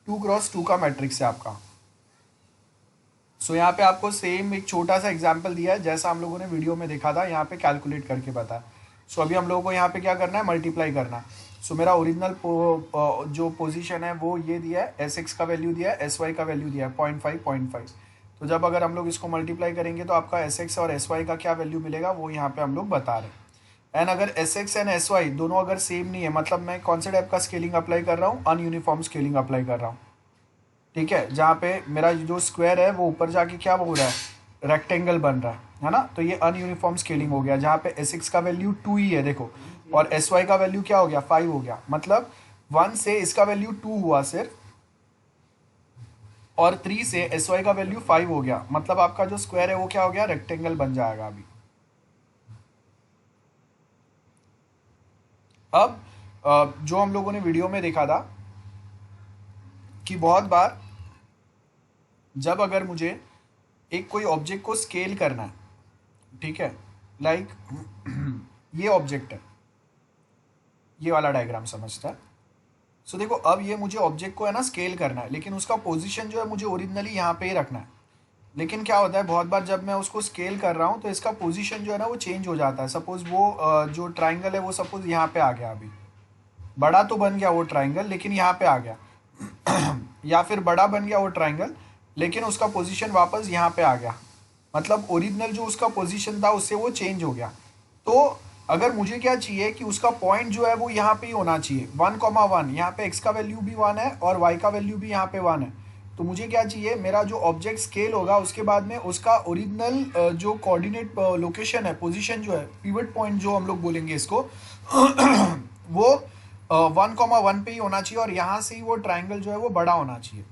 2x2 का मैट्रिक्स है आपका। सो यहाँ पे आपको सेम एक छोटा सा एग्जाम्पल दिया है, जैसा हम लोगों ने वीडियो में देखा था, यहाँ पे कैलकुलेट करके बताया। सो अभी हम लोगों को यहाँ पे क्या करना है, मल्टीप्लाई करना है। सो मेरा ओरिजिनल जो पोजीशन है वो ये दिया है, एस एक्स का वैल्यू दिया है, एस वाई का वैल्यू दिया है 0.5। तो जब अगर हम लोग इसको मल्टीप्लाई करेंगे तो आपका एस एक्स और एस वाई का क्या वैल्यू मिलेगा वो यहाँ पे हम लोग बता रहे हैं। एंड अगर s x and s y दोनों अगर सेम नहीं है, मतलब मैं कौन से टाइप का स्केलिंग अप्लाई कर रहा हूँ, अनयूनिफॉर्म स्केलिंग अप्लाई कर रहा हूँ। ठीक है, जहाँ पे मेरा जो स्क्वायर है वो ऊपर जाके क्या हो रहा है, रेक्टेंगल बन रहा है ना। तो ये अनयूनिफॉर्म स्केलिंग हो गया, जहाँ पे एस एक्स का वैल्यू 2 ही है देखो, और एस वाई का वैल्यू क्या हो गया, 5 हो गया। मतलब 1 से इसका वैल्यू 2 हुआ सिर्फ, और 3 से एस वाई का वैल्यू 5 हो गया। मतलब आपका जो स्क्वायर है वो क्या हो गया, रेक्टेंगल बन जाएगा अभी। अब जो हम लोगों ने वीडियो में देखा था कि बहुत बार जब अगर मुझे एक कोई ऑब्जेक्ट को स्केल करना है, ठीक है, लाइक ये ऑब्जेक्ट है, ये वाला डायग्राम समझता है। सो देखो अब ये मुझे ऑब्जेक्ट को है ना स्केल करना है, लेकिन उसका पोजीशन जो है मुझे ओरिजिनली यहाँ पे ही रखना है। लेकिन क्या होता है बहुत बार जब मैं उसको स्केल कर रहा हूँ तो इसका पोजीशन जो है ना वो चेंज हो जाता है। सपोज वो जो ट्राइंगल है वो सपोज यहाँ पे आ गया, अभी बड़ा तो बन गया वो ट्राइंगल लेकिन यहाँ पे आ गया या फिर बड़ा बन गया वो ट्राइंगल लेकिन उसका पोजीशन वापस यहाँ पे आ गया, मतलब ओरिजिनल जो उसका पोजीशन था उससे वो चेंज हो गया। तो अगर मुझे क्या चाहिए कि उसका पॉइंट जो है वो यहाँ पे ही होना चाहिए 1,1, यहाँ पे x का वैल्यू भी 1 है और y का वैल्यू भी यहाँ पे 1 है। तो मुझे क्या चाहिए, मेरा जो ऑब्जेक्ट स्केल होगा उसके बाद में उसका ओरिजिनल जो कोऑर्डिनेट लोकेशन है, पोजीशन जो है, पिवट पॉइंट जो हम लोग बोलेंगे इसको वो 1,1 पे ही होना चाहिए और यहाँ से ही वो ट्राइंगल जो है वो बड़ा होना चाहिए।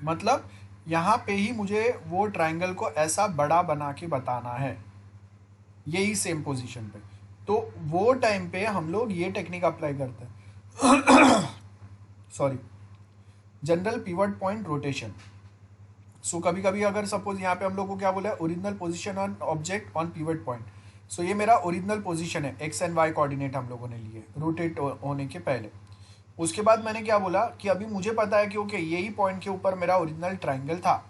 मतलब यहाँ पे ही मुझे वो ट्राइंगल को ऐसा बड़ा बना के बताना है, यही सेम पोजीशन पे। तो वो टाइम पे हम लोग ये टेक्निक अप्लाई करते हैं sorry, general pivot point rotation. So कभी कभी अगर सपोज यहाँ पे हम लोग को क्या बोला है, original position on object on pivot point. So ये मेरा ओरिजिनल पोजीशन है, एक्स एंड वाई कोऑर्डिनेट हम लोगों ने लिए रोटेट होने के पहले। उसके बाद मैंने क्या बोला कि अभी मुझे पता है कि ओके यही पॉइंट के ऊपर मेरा ओरिजिनल ट्राइंगल था।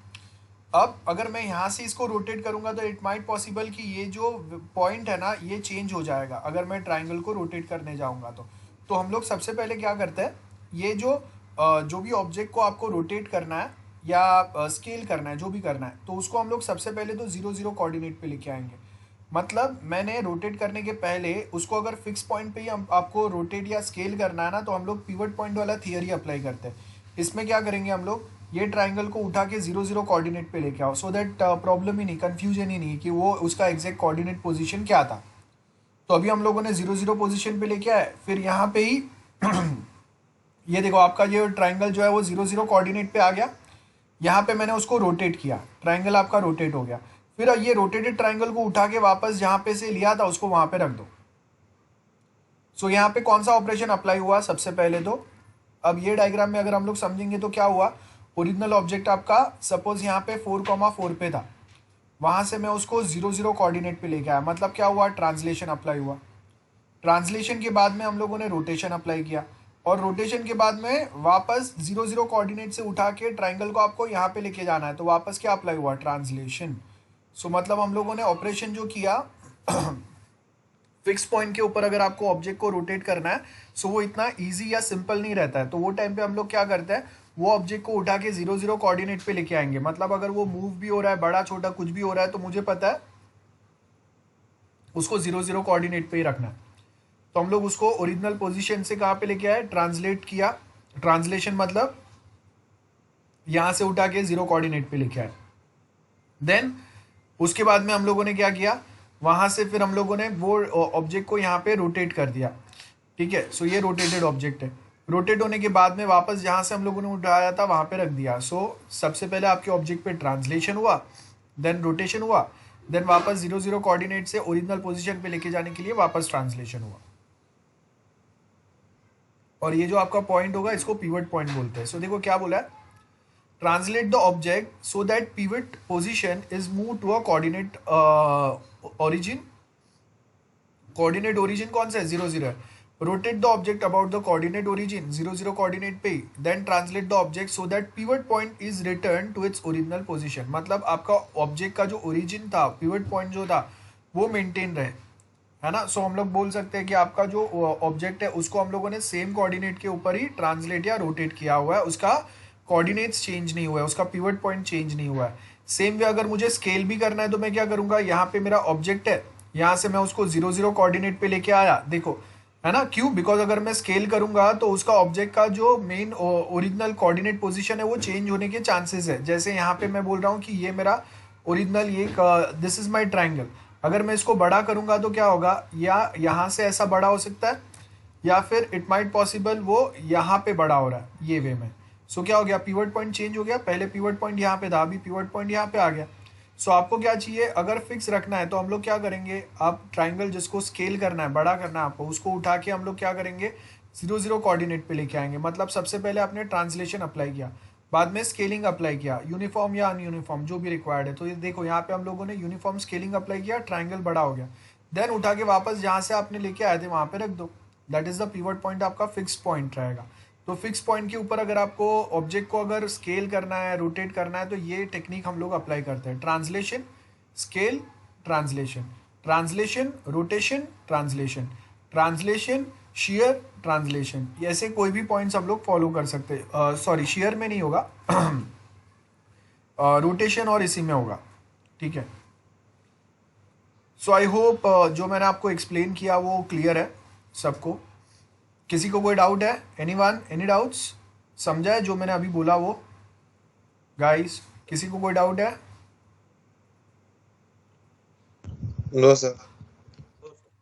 अब अगर मैं यहाँ से इसको रोटेट करूंगा तो इट माइट पॉसिबल कि ये जो पॉइंट है ना ये चेंज हो जाएगा अगर मैं ट्राइंगल को रोटेट करने जाऊंगा तो हम लोग सबसे पहले क्या करते हैं, ये जो भी ऑब्जेक्ट को आपको रोटेट करना है या स्केल करना है, जो भी करना है, तो उसको हम लोग सबसे पहले तो 0 0 कोऑर्डिनेट पे लेके आएंगे। मतलब मैंने रोटेट करने के पहले उसको अगर फिक्स पॉइंट पे ही हम आपको रोटेट या स्केल करना है ना तो हम लोग पिवट पॉइंट वाला थियरी अप्लाई करते हैं। इसमें क्या करेंगे हम लोग, ये ट्राइंगल को उठा के 0 0 कोऑर्डिनेट पे लेके आओ, सो दैट प्रॉब्लम ही नहीं, कंफ्यूजन ही नहीं कि वो उसका एग्जैक्ट कोऑर्डिनेट पोजीशन क्या था। तो अभी हम लोगों ने 0 0 पोजीशन पे लेके आए, फिर यहाँ पे ही ये देखो आपका ये ट्राइंगल जो है वो 0 0 कोऑर्डिनेट पे आ गया। यहाँ पे मैंने उसको रोटेट किया, ट्राइंगल आपका रोटेट हो गया। फिर ये रोटेटेड ट्राइंगल को उठा के वापस जहाँ पे से लिया था उसको वहां पे रख दो। सो यहाँ पे कौन सा ऑपरेशन अप्लाई हुआ सबसे पहले तो, अब ये डायग्राम में अगर हम लोग समझेंगे तो क्या हुआ, ओरिजिनल ऑब्जेक्ट आपका सपोज यहाँ पे 4,4 पे था, वहां से मैं उसको 0 0 कोऑर्डिनेट पे लेके आया। मतलब क्या हुआ, ट्रांसलेशन अप्लाई हुआ। ट्रांसलेशन के बाद में हम लोगों ने रोटेशन अप्लाई किया और रोटेशन के बाद में वापस 0 0 कोऑर्डिनेट से उठा के ट्राइंगल को आपको यहाँ पे लेके जाना है, तो वापस क्या अप्लाई हुआ, ट्रांसलेशन। सो मतलब हम लोगों ने ऑपरेशन जो किया फिक्स पॉइंट के ऊपर अगर आपको ऑब्जेक्ट को रोटेट करना है सो वो इतना इजी या सिंपल नहीं रहता है। तो वो टाइम पे हम लोग क्या करते हैं, वो ऑब्जेक्ट को उठा के 0 0 कोऑर्डिनेट पे लेके आएंगे। मतलब अगर वो मूव भी हो रहा है, बड़ा छोटा कुछ भी हो रहा है, तो मुझे पता है उसको 0 0 कोऑर्डिनेट पे ही रखना है। तो हम लोग उसको ओरिजिनल पोजीशन से कहाँ पे लेके आए, ट्रांसलेट किया। ट्रांसलेशन मतलब यहां से उठा के 0 कोऑर्डिनेट पे लेके आए। देन उसके बाद में हम लोगों ने क्या किया, वहां से फिर हम लोगों ने वो ऑब्जेक्ट को यहाँ पे रोटेट कर दिया। ठीक है, सो ये रोटेटेड ऑब्जेक्ट है। रोटेट होने के बाद में वापस जहां से हम लोगों ने उठाया था वहां पे रख दिया। सो सबसे पहले आपके ऑब्जेक्ट पे ट्रांसलेशन हुआ, देन रोटेशन हुआ, देन वापस 0 0 कोऑर्डिनेट से ओरिजिनल पोजीशन पे लेके जाने के लिए वापस ट्रांसलेशन हुआ। और ये जो आपका पॉइंट होगा इसको पिवट पॉइंट बोलते हैं। सो देखो क्या बोला है, translate the object so that pivot position is move to a coordinate origin. Coordinate origin कौन सा है, 0 0 है। Rotate the object about the coordinate origin, 0 0 coordinate पे, then translate the object so that pivot point is return to its original position. मतलब आपका object का जो origin था, पिवट पॉइंट जो था, वो मेंटेन रहे, है ना। सो हम लोग बोल सकते हैं कि आपका जो ऑब्जेक्ट है उसको हम लोगों ने सेम कोऑर्डिनेट के ऊपर ही ट्रांसलेट या रोटेट किया हुआ है, उसका कोऑर्डिनेट्स चेंज नहीं हुआ है, उसका पिवट पॉइंट चेंज नहीं हुआ है। सेम वे अगर मुझे स्केल भी करना है तो मैं क्या करूंगा, यहाँ पे मेरा ऑब्जेक्ट है, यहाँ से मैं उसको 0 0 कोऑर्डिनेट पे लेके आया, देखो, है ना। क्यों, बिकॉज अगर मैं स्केल करूंगा तो उसका ऑब्जेक्ट का जो मेन ओरिजिनल कोऑर्डिनेट पोजीशन है वो चेंज होने के चांसेस है। जैसे यहाँ पे मैं बोल रहा हूँ कि ये मेरा ओरिजिनल, ये दिस इज माई ट्राइंगल। अगर मैं इसको बड़ा करूंगा तो क्या होगा, या यहाँ से ऐसा बड़ा हो सकता है, या फिर इट माइट पॉसिबल वो यहाँ पे बड़ा हो रहा है, ये वे में। सो क्या हो गया, पिवट पॉइंट चेंज हो गया। पहले पिवट पॉइंट यहाँ पे था, अभी पिवट पॉइंट यहाँ पे आ गया। सो आपको क्या चाहिए, अगर फिक्स रखना है तो हम लोग क्या करेंगे, आप ट्राइंगल जिसको स्केल करना है, बड़ा करना है आपको, उसको उठा के हम लोग क्या करेंगे, 0 0 कोऑर्डिनेट पे लेके आएंगे। मतलब सबसे पहले आपने ट्रांसलेशन अप्लाई किया, बाद में स्केलिंग अप्लाई किया, यूनिफॉर्म या अनयूनिफॉर्म जो भी रिक्वायर्ड है। तो ये देखो यहाँ पे हम लोगों ने यूनिफॉर्म स्केलिंग अप्लाई किया, ट्राइंगल बड़ा हो गया। देन उठा के वापस जहाँ से आपने लेके आए थे वहां पे रख दो। That is the pivot point, आपका फिक्स पॉइंट रहेगा। तो फिक्स पॉइंट के ऊपर अगर आपको ऑब्जेक्ट को अगर स्केल करना है, रोटेट करना है, तो ये टेक्निक हम लोग अप्लाई करते हैं। Translation, scale, translation, translation, rotation, translation, translation, share, translation, ऐसे कोई भी पॉइंट्स हम लोग फॉलो कर सकते हैं। सॉरी, शेयर में नहीं होगा, रोटेशन और इसी में होगा, ठीक है। सो आई होप जो मैंने आपको एक्सप्लेन किया वो क्लियर है सबको। किसी को कोई डाउट है? Anyone, any doubts? समझा है जो मैंने अभी बोला वो? गाइस, किसी को कोई डाउट है? No sir.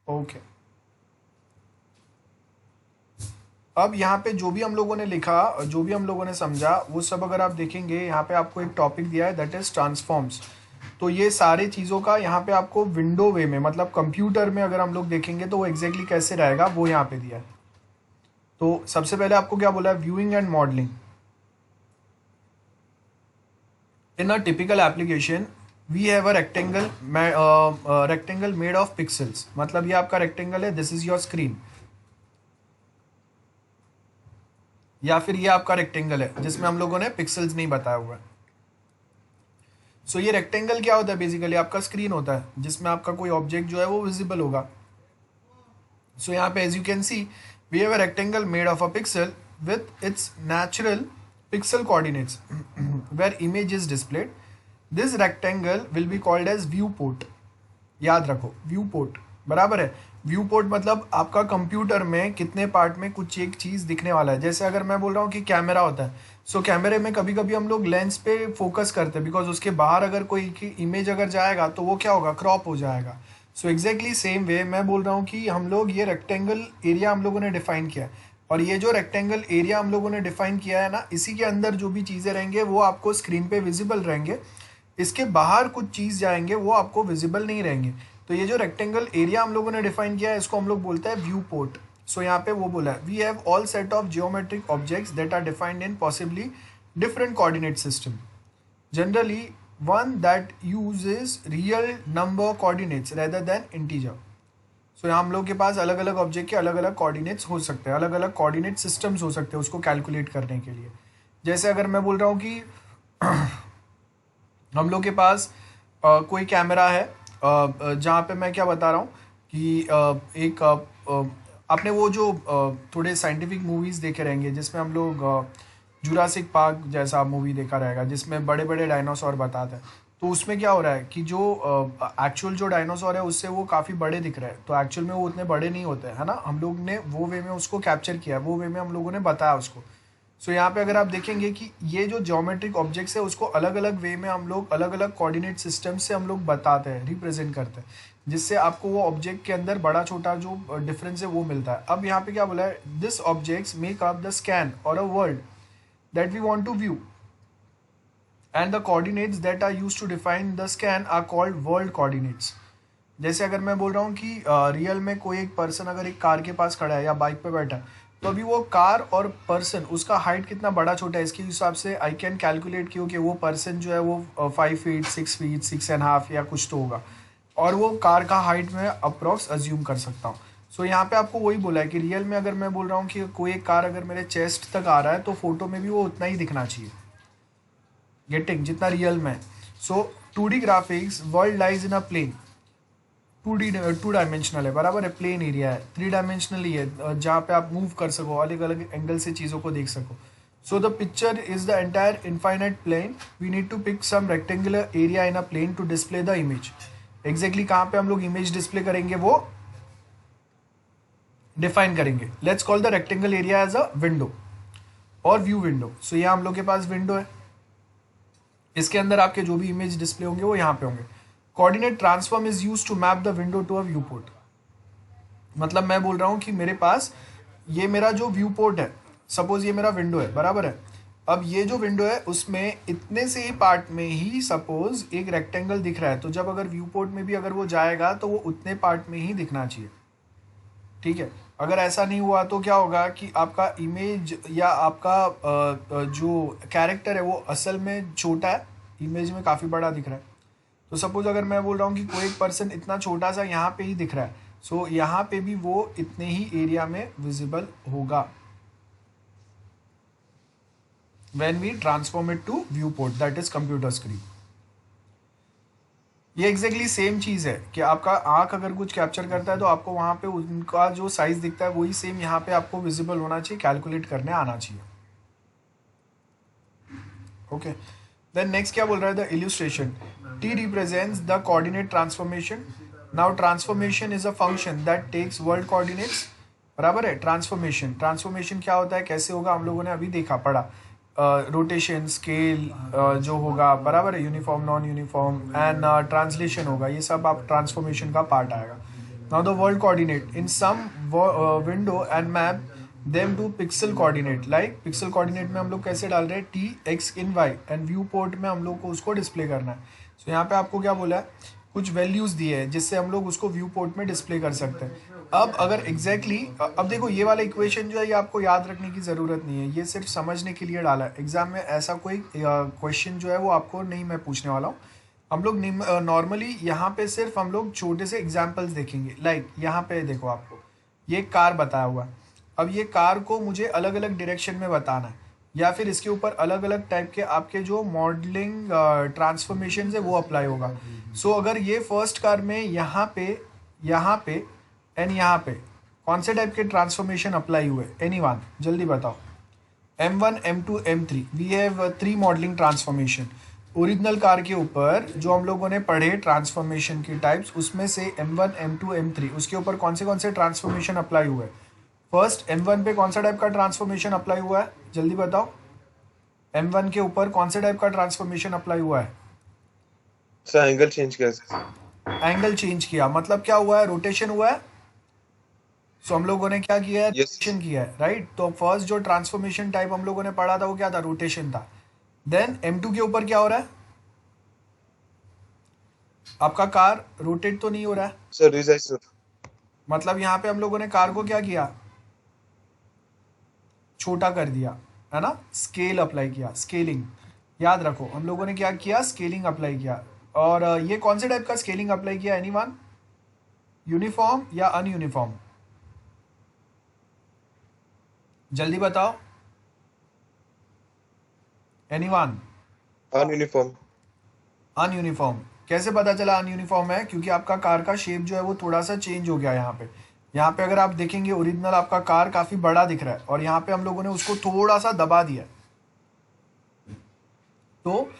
ओके। अब यहाँ पे जो भी हम लोगों ने लिखा, जो भी हम लोगों ने समझा, वो सब अगर आप देखेंगे, यहाँ पे आपको एक टॉपिक दिया है, दैट इज ट्रांसफॉर्म्स। तो ये सारी चीज़ों का यहाँ पे आपको विंडो वे में, मतलब कंप्यूटर में अगर हम लोग देखेंगे तो वो एग्जैक्टली कैसे रहेगा वो यहाँ पे दिया है। तो सबसे पहले आपको क्या बोला है? Viewing and modelling. In a typical application we have a rectangle made of pixels. मतलब ये आपका रेक्टेंगल है, दिस इज योर स्क्रीन, या फिर ये आपका रेक्टेंगल है जिसमें हम लोगों ने पिक्सल्स नहीं बताया हुआ है। सो ये रेक्टेंगल क्या होता है? बेसिकली आपका स्क्रीन होता है जिसमें आपका कोई ऑब्जेक्ट जो है वो विजिबल होगा। सो यहाँ पे as you can see we have a rectangle made of a pixel with its natural pixel coordinates where image is displayed. This rectangle will be called as viewport. याद रखो, view port बराबर है। View port मतलब आपका computer में कितने part में कुछ एक चीज़ दिखने वाला है। जैसे अगर मैं बोल रहा हूँ कि कैमरा होता है, सो कैमरे में कभी कभी हम लोग लेंस पे फोकस करते हैं, बिकॉज उसके बाहर अगर कोई इमेज अगर जाएगा तो वो क्या होगा? क्रॉप हो जाएगा। सो एग्जैक्टली सेम वे मैं बोल रहा हूँ कि हम लोग ये रेक्टेंगल एरिया हम लोगों ने डिफाइन किया है, और ये जो रेक्टेंगल एरिया हम लोगों ने डिफाइन किया है ना, इसी के अंदर जो भी चीज़ें रहेंगे वो आपको स्क्रीन पे विजिबल रहेंगे। इसके बाहर कुछ चीज़ जाएंगे वो आपको विजिबल नहीं रहेंगे। तो ये जो रेक्टेंगल एरिया हम लोगों ने डिफाइन किया है, इसको हम लोग बोलते हैं व्यू पोर्ट। सो यहाँ पे वो बोला है, we have all set of geometric objects that are defined in possibly different coordinate system, generally one that uses real number coordinates rather than integer. So यहाँ हम लोग के पास अलग अलग ऑब्जेक्ट के अलग अलग कोऑर्डिनेट्स हो सकते हैं, अलग अलग कोऑर्डिनेट सिस्टम्स हो सकते हैं उसको कैलकुलेट करने के लिए। जैसे अगर मैं बोल रहा हूँ कि हम लोग के पास कोई कैमरा है, जहाँ पे मैं क्या बता रहा हूँ कि एक आपने वो जो थोड़े साइंटिफिक मूवीज़ देखे रहेंगे जिसमें हम लोग जुरासिक पार्क जैसा मूवी देखा रहेगा जिसमें बड़े बड़े डायनासोर बताते हैं। तो उसमें क्या हो रहा है कि जो एक्चुअल जो डायनासोर है उससे वो काफ़ी बड़े दिख रहे हैं, तो एक्चुअल में वो उतने बड़े नहीं होते है ना। हम लोग ने वो वे में उसको कैप्चर किया, वो वे में हम लोगों ने बताया उसको। सो यहाँ पे अगर आप देखेंगे कि ये जो ज्योमेट्रिक ऑब्जेक्ट्स है उसको अलग अलग वे में हम लोग अलग अलग कोऑर्डिनेट सिस्टम से हम लोग बताते हैं, रिप्रेजेंट करते हैं, जिससे आपको वो ऑब्जेक्ट के अंदर बड़ा छोटा जो डिफरेंस है वो मिलता है। अब यहाँ पे क्या बोला है? This objects make up the scan or a world that we want to view and the coordinates that are used to define the scan are called world coordinates. जैसे अगर मैं बोल रहा हूँ कि रियल में कोई एक पर्सन अगर एक कार के पास खड़ा है या बाइक पे बैठा है, तो अभी वो कार और पर्सन उसका हाइट कितना बड़ा छोटा है इसके हिसाब से आई कैन कैलकुलेट कि वो पर्सन जो है वो 5 फीट 6 फीट 6.5 या कुछ तो होगा, और वो कार का हाइट में अप्रॉक्स अज्यूम कर सकता हूँ। सो यहाँ पे आपको वही बोला है कि रियल में अगर मैं बोल रहा हूँ कि कोई एक कार अगर मेरे चेस्ट तक आ रहा है तो फोटो में भी वो उतना ही दिखना चाहिए, गेटिंग जितना रियल में। So 2D graphics world lies in a plane, 2 dimensional है बराबर है, प्लेन एरिया है। 3 डायमेंशनल ही है जहाँ पे आप मूव कर सको, अलग अलग एंगल से चीज़ों को देख सको। So the picture is the entire infinite plane, we need to pick some rectangular area in a plane to display the image. Exactly कहाँ पे हम लोग इमेज डिस्प्ले करेंगे वो डिफाइन करेंगे। Let's call the rectangle area as a window और view window. So यहाँ हम लोग के पास विंडो है, इसके अंदर आपके जो भी इमेज डिस्प्ले होंगे वो यहाँ पे होंगे। Coordinate transform is used to map the window to a viewport. मतलब मैं बोल रहा हूँ कि मेरे पास ये मेरा जो व्यू पोर्ट है, सपोज ये मेरा विंडो है बराबर है। अब ये जो विंडो है उसमें इतने से ही पार्ट में ही सपोज एक रेक्टेंगल दिख रहा है, तो जब अगर व्यू पोर्ट में भी अगर वो जाएगा तो वो उतने पार्ट में ही दिखना चाहिए, ठीक है। अगर ऐसा नहीं हुआ तो क्या होगा कि आपका इमेज या आपका जो कैरेक्टर है वो असल में छोटा है, इमेज में काफ़ी बड़ा दिख रहा है। तो सपोज अगर मैं बोल रहा हूँ कि कोई एक पर्सन इतना छोटा सा यहाँ पे ही दिख रहा है, सो यहाँ पे भी वो इतने ही एरिया में विजिबल होगा। when we transform it to viewport, that is computer screen. ये एग्जैक्टली सेम चीज़ है कि आपका आँख अगर कुछ कैप्चर करता है तो आपको वहाँ पे उनका जो साइज दिखता है वही सेम यहाँ पे आपको विजिबल होना चाहिए, कैलकुलेट करने आना चाहिए. ओके, देन नेक्स्ट क्या बोल रहा है, the illustration. T represents the coordinate transformation. Now transformation is a function that takes world coordinates. बराबर है. ट्रांसफॉर्मेशन क्या होता है, कैसे होगा, हम लोगों ने अभी देखा पढ़ा. रोटेशन, स्केल जो होगा, बराबर है, uniform, non uniform and translation होगा, ये सब आप ट्रांसफॉर्मेशन का पार्ट आएगा. Now the world coordinate in some window and map them to pixel coordinate. Like pixel coordinate में हम लोग कैसे डाल रहे हैं, t x in y, and viewport में हम लोग को उसको डिस्प्ले करना है. सो यहाँ पे आपको क्या बोला है, कुछ वैल्यूज दिए हैं जिससे हम लोग उसको व्यू पोर्ट में डिस्प्ले कर सकते हैं. अब अगर अब देखो ये वाला इक्वेशन जो है ये आपको याद रखने की ज़रूरत नहीं है, ये सिर्फ समझने के लिए डाला है. एग्जाम में ऐसा कोई क्वेश्चन जो है वो आपको नहीं मैं पूछने वाला हूँ. हम लोग नॉर्मली यहाँ पे सिर्फ हम लोग छोटे से एग्जाम्पल्स देखेंगे. लाइक यहाँ पे देखो, आपको ये कार बताया हुआ है. अब ये कार को मुझे अलग अलग डायरेक्शन में बताना है, या फिर इसके ऊपर अलग अलग टाइप के आपके जो मॉडलिंग ट्रांसफॉर्मेशन है वो अप्लाई होगा. सो अगर ये फर्स्ट कार में यहाँ पे एंड यहाँ पे कौन से टाइप के ट्रांसफॉर्मेशन अप्लाई हुए, एनीवन जल्दी बताओ. M1, M2, M3, we have 3 modelling transformation. Original car के ऊपर जो हम लोगों ने पढ़े ट्रांसफॉर्मेशन की टाइप्स, उसमें से M1, M2, M3 उसके ऊपर कौन से ट्रांसफॉर्मेशन अप्लाई हुए. फर्स्ट M1 पे कौन सा टाइप का ट्रांसफॉर्मेशन अप्लाई हुआ है, जल्दी बताओ. M1 के ऊपर कौन से टाइप का ट्रांसफॉर्मेशन अप्लाई हुआ है. सर एंगल चेंज किया. एंगल चेंज किया मतलब क्या हुआ है, रोटेशन हुआ है. सो हम लोगों ने क्या किया है, रोटेशन किया है, राइट. तो फर्स्ट जो ट्रांसफॉर्मेशन टाइप हम लोगों ने पढ़ा था वो क्या था, रोटेशन था. देन M2 के ऊपर क्या हो रहा है, आपका कार रोटेट तो नहीं हो रहा है सर, रिसाइज. मतलब यहाँ पे हम लोगों ने कार को क्या किया, छोटा कर दिया, है ना. स्केल अप्लाई किया, स्केलिंग याद रखो, हम लोगों ने क्या किया, स्केलिंग अप्लाई किया. और ये कौन से टाइप का स्केलिंग अप्लाई किया, एनीवन, यूनिफॉर्म या अनयूनिफॉर्म, जल्दी बताओ. एनीवन. अनयूनिफॉर्म. अनयूनिफॉर्म. कैसे पता चला अनयूनिफॉर्म है, क्योंकि आपका कार का शेप जो है वो थोड़ा सा चेंज हो गया. यहाँ पे अगर आप देखेंगे ओरिजिनल आपका कार काफी बड़ा दिख रहा है और यहाँ पे हम लोगों ने उसको थोड़ा सा दबा दिया. तो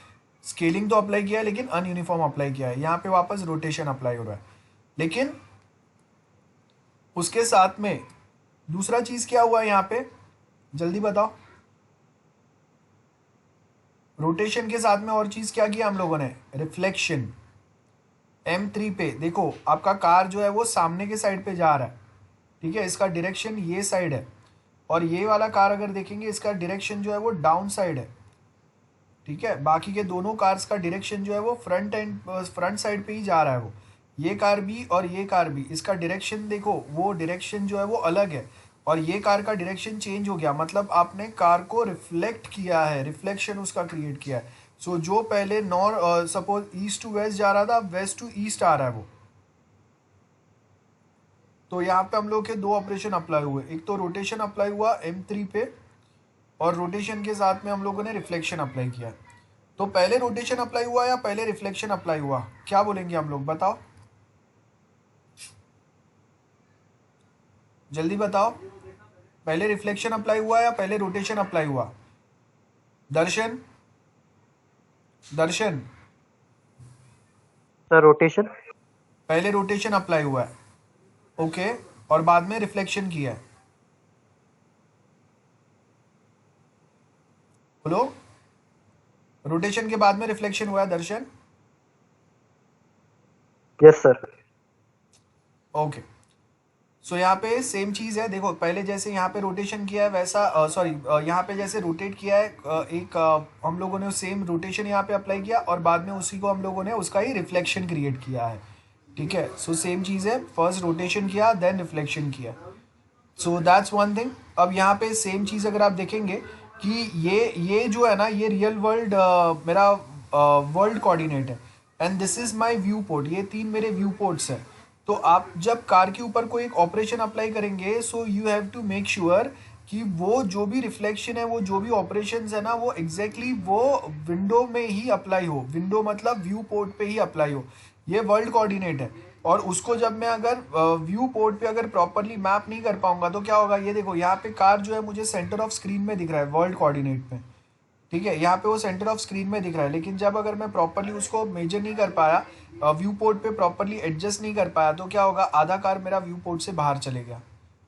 स्केलिंग तो अप्लाई किया है लेकिन अनयूनिफॉर्म अप्लाई किया है. यहाँ पे वापस रोटेशन अप्लाई हो रहा है. लेकिन उसके साथ में दूसरा चीज क्या हुआ है यहाँ पे, जल्दी बताओ. रोटेशन के साथ में और चीज क्या किया हम लोगों ने, रिफ्लेक्शन. M3 पे देखो आपका कार जो है वो सामने के साइड पे जा रहा है, ठीक है, इसका डायरेक्शन ये साइड है. और ये वाला कार अगर देखेंगे इसका डायरेक्शन जो है वो डाउन साइड है, ठीक है. बाकी के दोनों कार्स का डायरेक्शन जो है वो फ्रंट साइड पे ही जा रहा है. वो ये कार भी और ये कार भी, इसका डायरेक्शन देखो, वो डायरेक्शन जो है वो अलग है और ये कार का डायरेक्शन चेंज हो गया. मतलब आपने कार को रिफ्लेक्ट किया है, रिफ्लेक्शन उसका क्रिएट किया है. सो जो पहले सपोज ईस्ट टू वेस्ट जा रहा था, वेस्ट टू ईस्ट आ रहा है वो. तो यहाँ पे हम लोग के 2 ऑपरेशन अप्लाई हुए. एक तो रोटेशन अप्लाई हुआ M3 पे, और रोटेशन के साथ में हम लोगों ने रिफ्लेक्शन अप्लाई किया. तो पहले रोटेशन अप्लाई हुआ या पहले रिफ्लेक्शन अप्लाई हुआ, क्या बोलेंगे हम लोग, बताओ जल्दी बताओ. पहले रिफ्लेक्शन अप्लाई हुआ या पहले रोटेशन अप्लाई हुआ. दर्शन सर रोटेशन. पहले रोटेशन अप्लाई हुआ है, ओके, और बाद में रिफ्लेक्शन किया है. बोलो, रोटेशन के बाद में रिफ्लेक्शन हुआ है Darshan. Yes sir. Okay. So यहाँ पे सेम चीज़ है. देखो पहले जैसे यहाँ पे रोटेशन किया है वैसा, सॉरी यहाँ पे जैसे रोटेट किया है, हम लोगों ने सेम रोटेशन यहाँ पे अप्लाई किया और बाद में उसी को हम लोगों ने उसका ही रिफ्लेक्शन क्रिएट किया है, ठीक है. सो सेम चीज़ है, फर्स्ट रोटेशन किया देन रिफ्लेक्शन किया. So that's one thing. अब यहाँ पे सेम चीज़ अगर आप देखेंगे कि ये जो है ना, ये रियल वर्ल्ड मेरा वर्ल्ड कोऑर्डिनेट है and this is my view port. ये 3 मेरे व्यू पोर्ट्स हैं. तो आप जब कार के ऊपर कोई एक ऑपरेशन अप्लाई करेंगे, so you have to make sure कि वो जो भी रिफ्लेक्शन है, वो जो भी ऑपरेशंस है ना, वो एग्जैक्टली वो विंडो में ही अप्लाई हो। विंडो मतलब व्यू पोर्ट पे ही अप्लाई हो। ये वर्ल्ड कोऑर्डिनेट है, और उसको जब मैं अगर व्यू पोर्ट पे अगर प्रॉपरली मैप नहीं कर पाऊंगा तो क्या होगा, ये देखो यहाँ पे कार जो है मुझे सेंटर ऑफ स्क्रीन में दिख रहा है वर्ल्ड कोऑर्डिनेट में, ठीक है, यहाँ पे वो सेंटर ऑफ स्क्रीन में दिख रहा है, लेकिन जब अगर मैं प्रॉपरली उसको मेजर नहीं कर पाया, व्यू पोर्ट पे प्रॉपरली एडजस्ट नहीं कर पाया, तो क्या होगा, आधा कार मेरा व्यू पोर्ट से बाहर चले गया,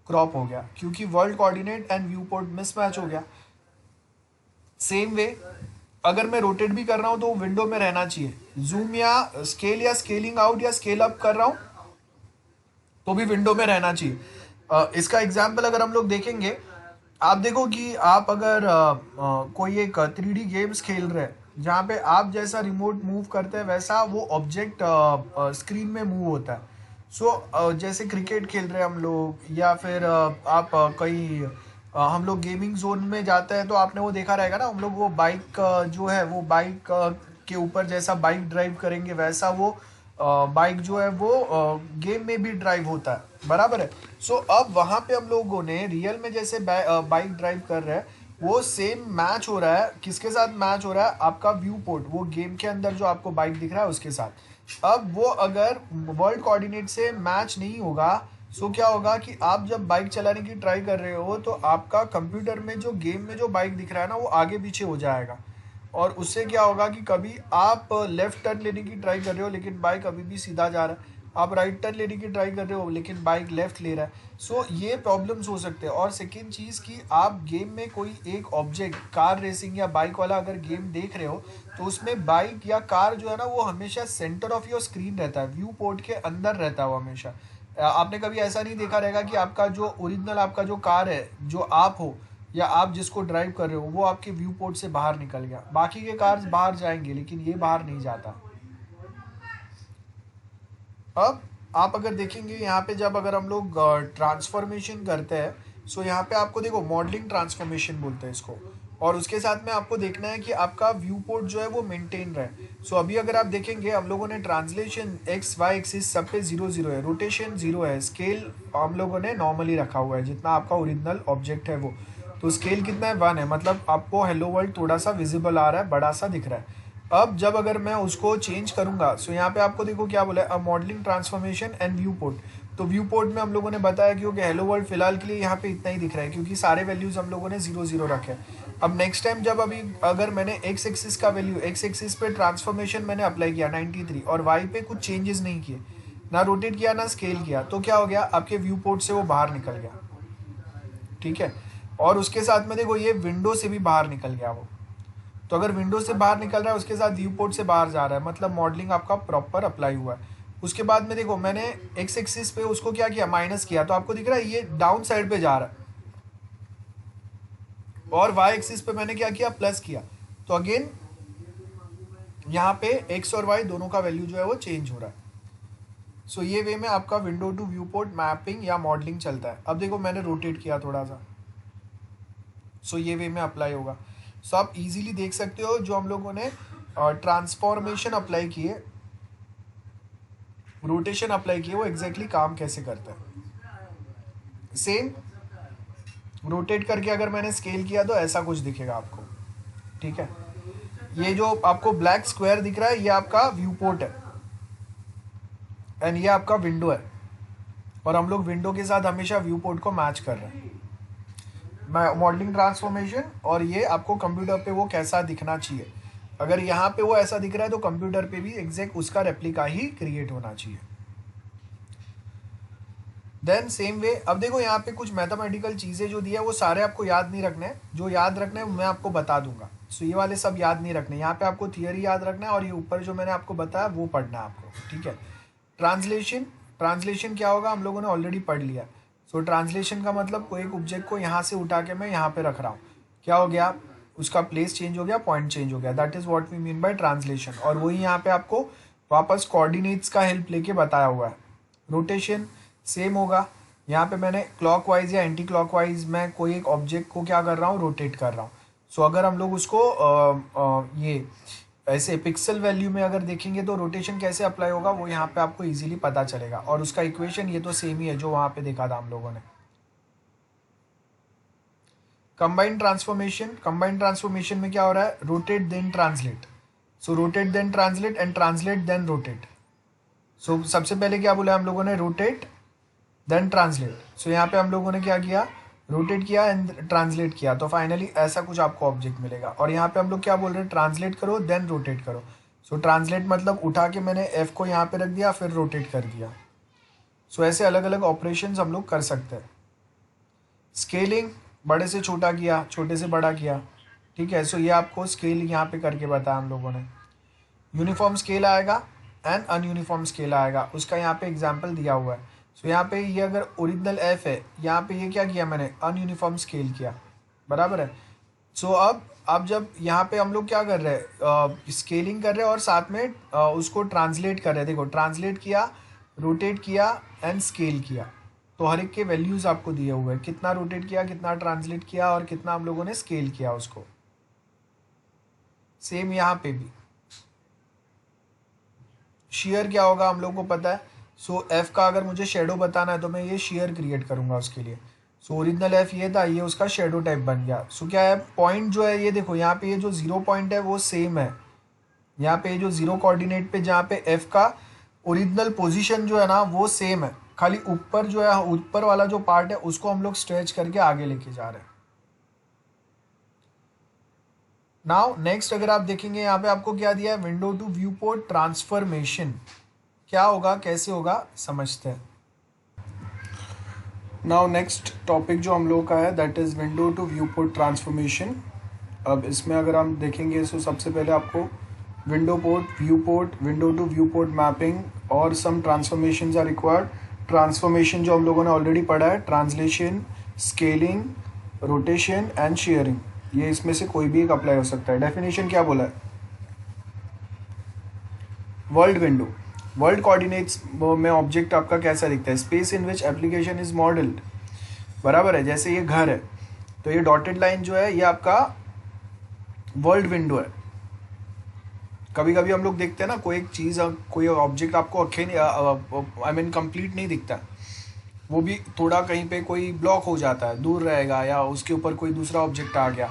क्रॉप हो गया, क्योंकि world coordinate and view port mismatch हो गया। सेम वे अगर मैं रोटेट भी कर रहा हूँ तो विंडो में रहना चाहिए। जूम या स्केलिंग आउट या स्केल अप कर रहा हूँ तो भी विंडो में रहना चाहिए। इसका एग्जाम्पल अगर हम लोग देखेंगे, आप देखो कि आप अगर कोई एक 3D गेम्स खेल रहे हैं जहाँ पे आप जैसा रिमोट मूव करते हैं वैसा वो ऑब्जेक्ट स्क्रीन में मूव होता है। सो जैसे क्रिकेट खेल रहे हैं हम लोग, या फिर आप कहीं हम लोग गेमिंग जोन में जाते हैं तो आपने वो देखा रहेगा ना, हम लोग वो बाइक जो है वो बाइक के ऊपर जैसा बाइक ड्राइव करेंगे वैसा वो बाइक जो है वो गेम में भी ड्राइव होता है, बराबर है। सो अब वहाँ पे हम लोगों ने रियल में जैसे बाइक ड्राइव कर रहे हैं, वो सेम मैच हो रहा है, किसके साथ मैच हो रहा है, आपका व्यू पोर्ट, वो गेम के अंदर जो आपको बाइक दिख रहा है उसके साथ। अब वो अगर वर्ल्ड कोऑर्डिनेट से मैच नहीं होगा, सो क्या होगा कि आप जब बाइक चलाने की ट्राई कर रहे हो तो आपका कंप्यूटर में जो गेम में जो बाइक दिख रहा है ना वो आगे पीछे हो जाएगा, और उससे क्या होगा कि कभी आप लेफ्ट टर्न लेने की ट्राई कर रहे हो लेकिन बाइक अभी भी सीधा जा रहा है, आप राइट टर्न लेने की ट्राई कर रहे हो लेकिन बाइक लेफ्ट ले रहा है। सो ये प्रॉब्लम्स हो सकते हैं। और सेकेंड चीज़ कि आप गेम में कोई एक ऑब्जेक्ट, कार रेसिंग या बाइक वाला अगर गेम देख रहे हो तो उसमें बाइक या कार जो है ना वो हमेशा सेंटर ऑफ योर स्क्रीन रहता है, व्यू पोर्ट के अंदर रहता है वो हमेशा। आपने कभी ऐसा नहीं देखा रहेगा कि आपका जो ओरिजिनल आपका जो कार है, जो आप हो या आप जिसको ड्राइव कर रहे हो, वो आपके व्यू पोर्ट से बाहर निकल गया। बाकी के कार्स बाहर जाएंगे लेकिन ये बाहर नहीं जाता। अब आप अगर देखेंगे यहाँ पे जब अगर हम लोग ट्रांसफॉर्मेशन करते हैं, सो यहाँ पे आपको देखो मॉडलिंग ट्रांसफॉर्मेशन बोलते हैं इसको, और उसके साथ में आपको देखना है कि आपका व्यू पोर्ट जो है वो मेंटेन रहे। सो अभी अगर आप देखेंगे हम लोगों ने ट्रांसलेशन एक्स वाई एक्सिस सब पे 0 0 है, रोटेशन 0 है, स्केल हम लोगों ने नॉर्मली रखा हुआ है जितना आपका ओरिजिनल ऑब्जेक्ट है वो, तो स्केल कितना है 1 है, मतलब आपको हेलो वर्ल्ड थोड़ा सा विजिबल आ रहा है, बड़ा सा दिख रहा है। अब जब अगर मैं उसको चेंज करूंगा, सो यहाँ पे आपको देखो क्या बोला है, modelling transformation and viewport. तो व्यू पोर्ट में हम लोगों ने बताया कि ओके हेलो वर्ल्ड फिलहाल के लिए यहाँ पे इतना ही दिख रहा है क्योंकि सारे वैल्यूज हम लोगों ने 0 0 रखे हैं। अब नेक्स्ट टाइम जब अभी अगर मैंने एक्स एक्सिस का वैल्यू, एक्स एक्सिस पे ट्रांसफॉर्मेशन मैंने अप्लाई किया 93 और वाई पे कुछ चेंजेस नहीं किए, ना रोटेट किया ना स्केल किया, तो क्या हो गया, आपके व्यू पोर्ट से वो बाहर निकल गया, ठीक है। और उसके साथ में देखो ये विंडो से भी बाहर निकल गया वो, तो अगर विंडो से बाहर निकल रहा है उसके साथ व्यू पोर्ट से बाहर जा रहा है, मतलब मॉडलिंग आपका प्रॉपर अप्लाई हुआ है। उसके बाद में देखो मैंने एक्स एक्सिस पे उसको क्या किया, माइनस किया, तो आपको दिख रहा है ये डाउन साइड पे जा रहा है, और वाई एक्सिस पे मैंने क्या किया, प्लस किया, तो अगेन यहाँ पे एक्स और वाई दोनों का वैल्यू जो है वो चेंज हो रहा है। सो ये वे में आपका window to view port mapping या मॉडलिंग चलता है। अब देखो मैंने रोटेट किया थोड़ा सा, सो ये वे में अप्लाई होगा। सो आप इजीली देख सकते हो जो हम लोगों ने ट्रांसफॉर्मेशन अप्लाई किए, रोटेशन अप्लाई किए, वो एग्जैक्टली काम कैसे करता है। सेम रोटेट करके अगर मैंने स्केल किया तो ऐसा कुछ दिखेगा आपको, ठीक है। ये जो आपको ब्लैक स्क्वायर दिख रहा है ये आपका व्यू पोर्ट है एंड ये आपका विंडो है, और हम लोग विंडो के साथ हमेशा व्यू पोर्ट को मैच कर रहे हैं। मॉडलिंग ट्रांसफॉर्मेशन, और ये आपको कंप्यूटर पे वो कैसा दिखना चाहिए, अगर यहाँ पे वो ऐसा दिख रहा है तो कंप्यूटर पे भी एग्जैक्ट उसका रेप्लिका ही क्रिएट होना चाहिए। देन सेम वे अब देखो यहाँ पे कुछ मैथमेटिकल चीज़ें जो दी है वो सारे आपको याद नहीं रखने हैं, जो याद रखने हैं मैं आपको बता दूंगा। सो ये वाले सब याद नहीं रखने, यहाँ पे आपको थियरी याद रखना है और ये ऊपर जो मैंने आपको बताया वो पढ़ना है आपको, ठीक है। ट्रांसलेशन क्या होगा हम लोगों ने ऑलरेडी पढ़ लिया। सो ट्रांसलेशन का मतलब कोई एक ऑब्जेक्ट को यहाँ से उठा के मैं यहाँ पे रख रहा हूँ, क्या हो गया, उसका प्लेस चेंज हो गया, पॉइंट चेंज हो गया, that is what we mean by translation. और वही यहाँ पे आपको वापस कोऑर्डिनेट्स का हेल्प लेके बताया हुआ है। रोटेशन सेम होगा, यहाँ पे मैंने क्लॉकवाइज या एंटी क्लॉकवाइज मैं कोई एक ऑब्जेक्ट को क्या कर रहा हूँ, रोटेट कर रहा हूँ। सो अगर हम लोग उसको ये ऐसे पिक्सल वैल्यू में अगर देखेंगे तो रोटेशन कैसे अप्लाई होगा वो यहाँ पे आपको इजीली पता चलेगा। और उसका इक्वेशन ये तो सेम ही है जो वहाँ पे देखा था हम लोगों ने। कंबाइंड ट्रांसफॉर्मेशन में क्या हो रहा है, rotate then translate. So rotate then translate and translate then rotate. So सबसे पहले क्या बोला हम लोगों ने, रोटेट देन ट्रांसलेट. सो यहाँ पे हम लोगों ने क्या किया, रोटेट किया एंड ट्रांसलेट किया. तो फाइनली ऐसा कुछ आपको ऑब्जेक्ट मिलेगा. और यहाँ पे हम लोग क्या बोल रहे हैं, ट्रांसलेट करो देन रोटेट करो. सो ट्रांसलेट मतलब उठा के मैंने एफ को यहाँ पे रख दिया, फिर रोटेट कर दिया. सो ऐसे अलग अलग ऑपरेशंस हम लोग कर सकते हैं. स्केलिंग, बड़े से छोटा किया, छोटे से बड़ा किया. ठीक है, सो ये आपको स्केल यहाँ पे करके बताया हम लोगों ने. यूनिफॉर्म स्केल आएगा एंड अनयूनिफॉर्म स्केल आएगा, उसका यहाँ पे एग्जाम्पल दिया हुआ है. सो यहाँ पे ये अगर ओरिजिनल एफ है, यहाँ पे ये क्या किया मैंने, अनयूनिफॉर्म स्केल किया. बराबर है. सो अब जब यहाँ पे हम लोग क्या कर रहे हैं, स्केलिंग कर रहे हैं और साथ में उसको ट्रांसलेट कर रहे हैं. देखो, ट्रांसलेट किया, रोटेट किया एंड स्केल किया. तो हर एक के वैल्यूज आपको दिए हुए हैं, कितना रोटेट किया, कितना ट्रांसलेट किया और कितना हम लोगों ने स्केल किया उसको. सेम यहाँ पे भी शेयर क्या होगा हम लोग को पता है. सो एफ का अगर मुझे शेडो बताना है तो मैं ये शेयर क्रिएट करूंगा उसके लिए. सो ओरिजिनल एफ ये था, ये उसका शेडो टाइप बन गया. सो क्या है, पॉइंट जो है ये देखो, यहाँ पे ये जो 0 पॉइंट है वो सेम है. यहाँ पे जो 0 कोऑर्डिनेट पे जहाँ पे एफ का ओरिजिनल पोजीशन जो है ना वो सेम है, खाली ऊपर जो है, ऊपर वाला जो पार्ट है उसको हम लोग स्ट्रेच करके आगे लेके जा रहे हैं. नाउ नेक्स्ट अगर आप देखेंगे यहाँ पे आपको क्या दिया है, window to view port transformation. क्या होगा, कैसे होगा, समझते हैं. नाउ नेक्स्ट टॉपिक जो हम लोग का है that is window to view port transformation. अब इसमें अगर हम देखेंगे तो सबसे पहले आपको window port, viewport, window to view port mapping और some transformations are required. Transformation जो हम लोगों ने ऑलरेडी पढ़ा है, translation, scaling, rotation and shearing, ये इसमें से कोई भी एक अप्लाई हो सकता है. डेफिनेशन क्या बोला है, वर्ल्ड विंडो, वर्ल्ड कोऑर्डिनेट्स में ऑब्जेक्ट आपका कैसा दिखता है, space in which application is modelled. बराबर है. जैसे ये घर है तो ये डॉटेड लाइन जो है ये आपका वर्ल्ड विंडो है. कभी कभी हम लोग देखते हैं ना, कोई एक चीज़, कोई ऑब्जेक्ट आपको आई मीन कंप्लीट नहीं दिखता, वो भी थोड़ा कहीं पे कोई ब्लॉक हो जाता है, दूर रहेगा, या उसके ऊपर कोई दूसरा ऑब्जेक्ट आ गया,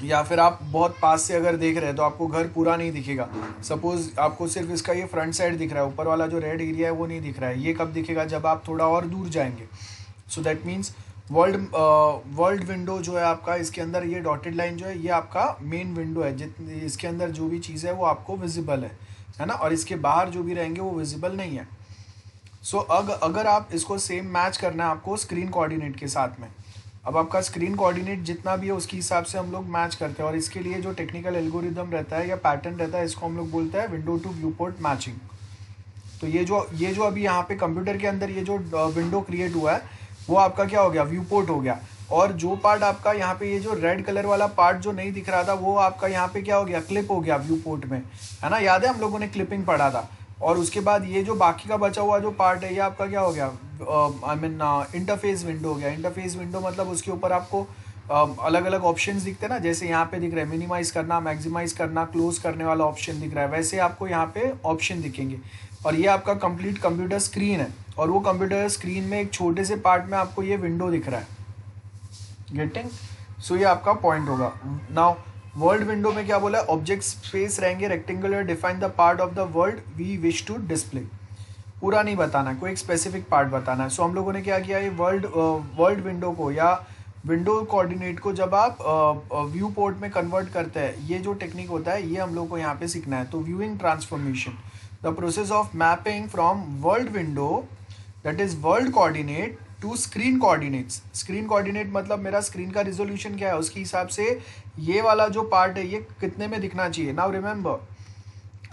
या फिर आप बहुत पास से अगर देख रहे हैं तो आपको घर पूरा नहीं दिखेगा. सपोज आपको सिर्फ इसका ये फ्रंट साइड दिख रहा है, ऊपर वाला जो रेड एरिया है वो नहीं दिख रहा है. ये कब दिखेगा, जब आप थोड़ा और दूर जाएंगे. So that means world window जो है आपका, इसके अंदर ये डॉटेड लाइन जो है ये आपका मेन विंडो है. जितनी इसके अंदर जो भी चीज़ है वो आपको विजिबल है ना, और इसके बाहर जो भी रहेंगे वो विजिबल नहीं है. सो अगर आप इसको सेम मैच करना है आपको स्क्रीन कोऑर्डिनेट के साथ में. अब आपका स्क्रीन कोऑर्डिनेट जितना भी है उसके हिसाब से हम लोग मैच करते हैं, और इसके लिए जो टेक्निकल एल्गोरिदम रहता है या पैटर्न रहता है, इसको हम लोग बोलते हैं window to view port matching. तो ये जो अभी यहाँ पे कंप्यूटर के अंदर ये जो विंडो क्रिएट हुआ है वो आपका क्या हो गया, व्यू पोर्ट हो गया. और जो पार्ट आपका यहाँ पे ये जो रेड कलर वाला पार्ट जो नहीं दिख रहा था वो आपका यहाँ पे क्या हो गया, क्लिप हो गया व्यू पोर्ट में, है ना. याद है हम लोगों ने क्लिपिंग पढ़ा था. और उसके बाद ये जो बाकी का बचा हुआ जो पार्ट है ये आपका क्या हो गया, आई मीन इंटरफेस विंडो हो गया. इंटरफेस विंडो मतलब उसके ऊपर आपको अलग अलग ऑप्शंस दिखते हैं ना, जैसे यहाँ पे दिख रहा है मिनिमाइज करना, मैक्सिमाइज करना, क्लोज करने वाला ऑप्शन दिख रहा है, वैसे आपको यहाँ पे ऑप्शन दिखेंगे. और ये आपका कंप्लीट कंप्यूटर स्क्रीन है, और वो कंप्यूटर स्क्रीन में एक छोटे से पार्ट में आपको ये विंडो दिख रहा है. गेटिंग. सो ये आपका पॉइंट होगा. नाउ वर्ल्ड विंडो में क्या बोला है, ऑब्जेक्ट स्पेस रहेंगे rectangular, define the part of the world we wish to display. पूरा नहीं बताना, कोई एक स्पेसिफिक पार्ट बताना है. सो हम लोगों ने क्या किया, ये वर्ल्ड विंडो को या विंडो कोऑर्डिनेट को जब आप व्यू पोर्ट में कन्वर्ट करते हैं, ये जो टेक्निक होता है ये हम लोग को यहाँ पे सीखना है. तो viewing transformation, the process of mapping from world window that is world coordinate to screen coordinates. Screen coordinate मतलब मेरा स्क्रीन का रिजोल्यूशन क्या है, उसके हिसाब से ये वाला जो पार्ट है ये कितने में दिखना चाहिए. नाउ रिमेंबर,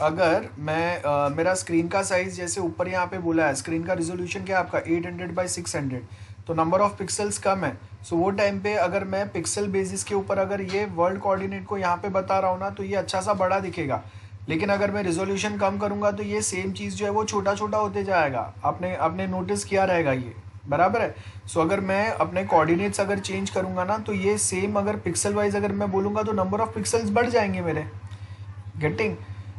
अगर मैं मेरा स्क्रीन का साइज जैसे ऊपर यहाँ पे बोला है, स्क्रीन का रिजोल्यूशन क्या है आपका 800x600, तो नंबर ऑफ पिक्सल्स कम है. सो वो टाइम पे अगर मैं पिक्सल बेसिस के ऊपर अगर ये वर्ल्ड कोऑर्डिनेट को यहाँ पे बता रहा हूँ ना, तो ये अच्छा सा बड़ा दिखेगा. लेकिन अगर मैं रिजोल्यूशन कम करूँगा तो ये सेम चीज़ जो है वो छोटा छोटा होते जाएगा. आपने नोटिस किया रहेगा ये, बराबर है. सो अगर मैं अपने कोऑर्डिनेट्स अगर चेंज करूँगा ना, तो ये सेम अगर पिक्सल वाइज अगर मैं बोलूँगा तो नंबर ऑफ पिक्सल्स बढ़ जाएंगे मेरे. गेटिंग.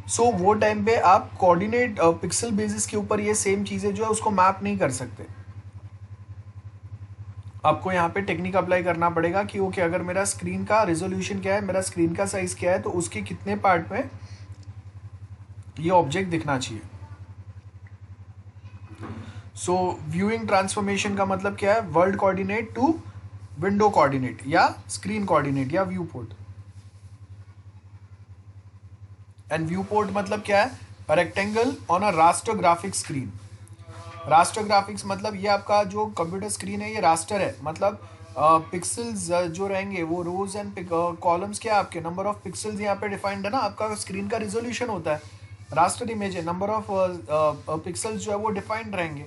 सो वो टाइम पे आप कोऑर्डिनेट पिक्सल बेसिस के ऊपर ये सेम चीज़ें जो है उसको मैप नहीं कर सकते. आपको यहाँ पे टेक्निक अप्लाई करना पड़ेगा कि ओके अगर मेरा स्क्रीन का रेजोल्यूशन क्या है, मेरा स्क्रीन का साइज क्या है, तो उसके कितने पार्ट में ये ऑब्जेक्ट दिखना चाहिए। सो व्यूइंग ट्रांसफॉर्मेशन का मतलब क्या है, world coordinate to window coordinate या स्क्रीन कोऑर्डिनेट या view port. And viewport मतलब क्या है, rectangle on a raster graphic screen. Raster graphics मतलब ये आपका जो कंप्यूटर स्क्रीन है ये रास्टर है, मतलब पिक्सल्स जो रहेंगे वो रोज एंड कॉलम्स क्या है आपके, नंबर ऑफ पिक्सल्स यहाँ पे डिफाइंड है ना। आपका स्क्रीन का रिजोल्यूशन होता है, रास्टर इमेज है, नंबर ऑफ पिक्सल्स जो है वो डिफाइंड रहेंगे।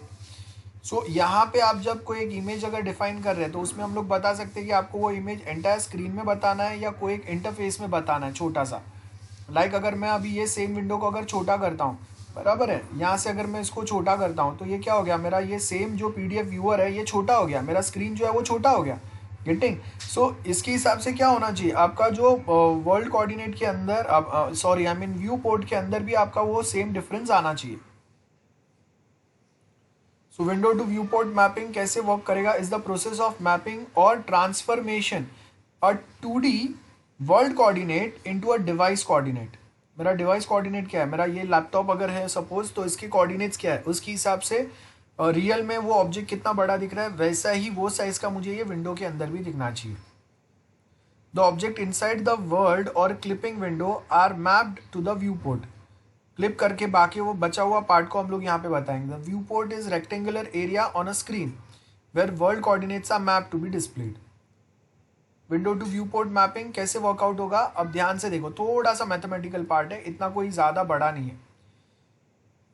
सो यहाँ पे आप जब कोई एक इमेज अगर डिफाइन कर रहे हैं तो उसमें हम लोग बता सकते हैं कि आपको वो इमेज एंटायर स्क्रीन में बताना है या कोई एक इंटरफेस में बताना है छोटा सा। लाइक अगर मैं अभी ये सेम विंडो को अगर छोटा करता हूँ, बराबर है, यहाँ से अगर मैं इसको छोटा करता हूँ तो ये क्या हो गया, मेरा ये सेम जो पीडीएफ व्यूअर है ये छोटा हो गया, मेरा स्क्रीन जो है वो छोटा हो गया। गेटिंग? सो इसके हिसाब से क्या होना चाहिए, आपका जो वर्ल्ड कोऑर्डिनेट के अंदर, sorry I mean view port के अंदर भी आपका वो सेम डिफरेंस आना चाहिए। So window to view port mapping कैसे वर्क करेगा, is the process of mapping or transformation a 2D world coordinate into a device coordinate. मेरा डिवाइस कोऑर्डिनेट क्या है, मेरा ये लैपटॉप अगर है सपोज, तो इसके कोऑर्डिनेट्स क्या है, उसके हिसाब से रियल में वो ऑब्जेक्ट कितना बड़ा दिख रहा है वैसा ही वो साइज का मुझे ये विंडो के अंदर भी दिखना चाहिए। The object inside the world or clipping window are mapped to the view port. Clip करके बाकी वो बचा हुआ पार्ट को हम लोग यहाँ पे बताएंगे। The view port is rectangular area on a screen where world coordinates are map to be displayed. Window to view port mapping कैसे वर्कआउट होगा, अब ध्यान से देखो, थोड़ा सा मैथमेटिकल पार्ट है, इतना कोई ज़्यादा बड़ा नहीं है।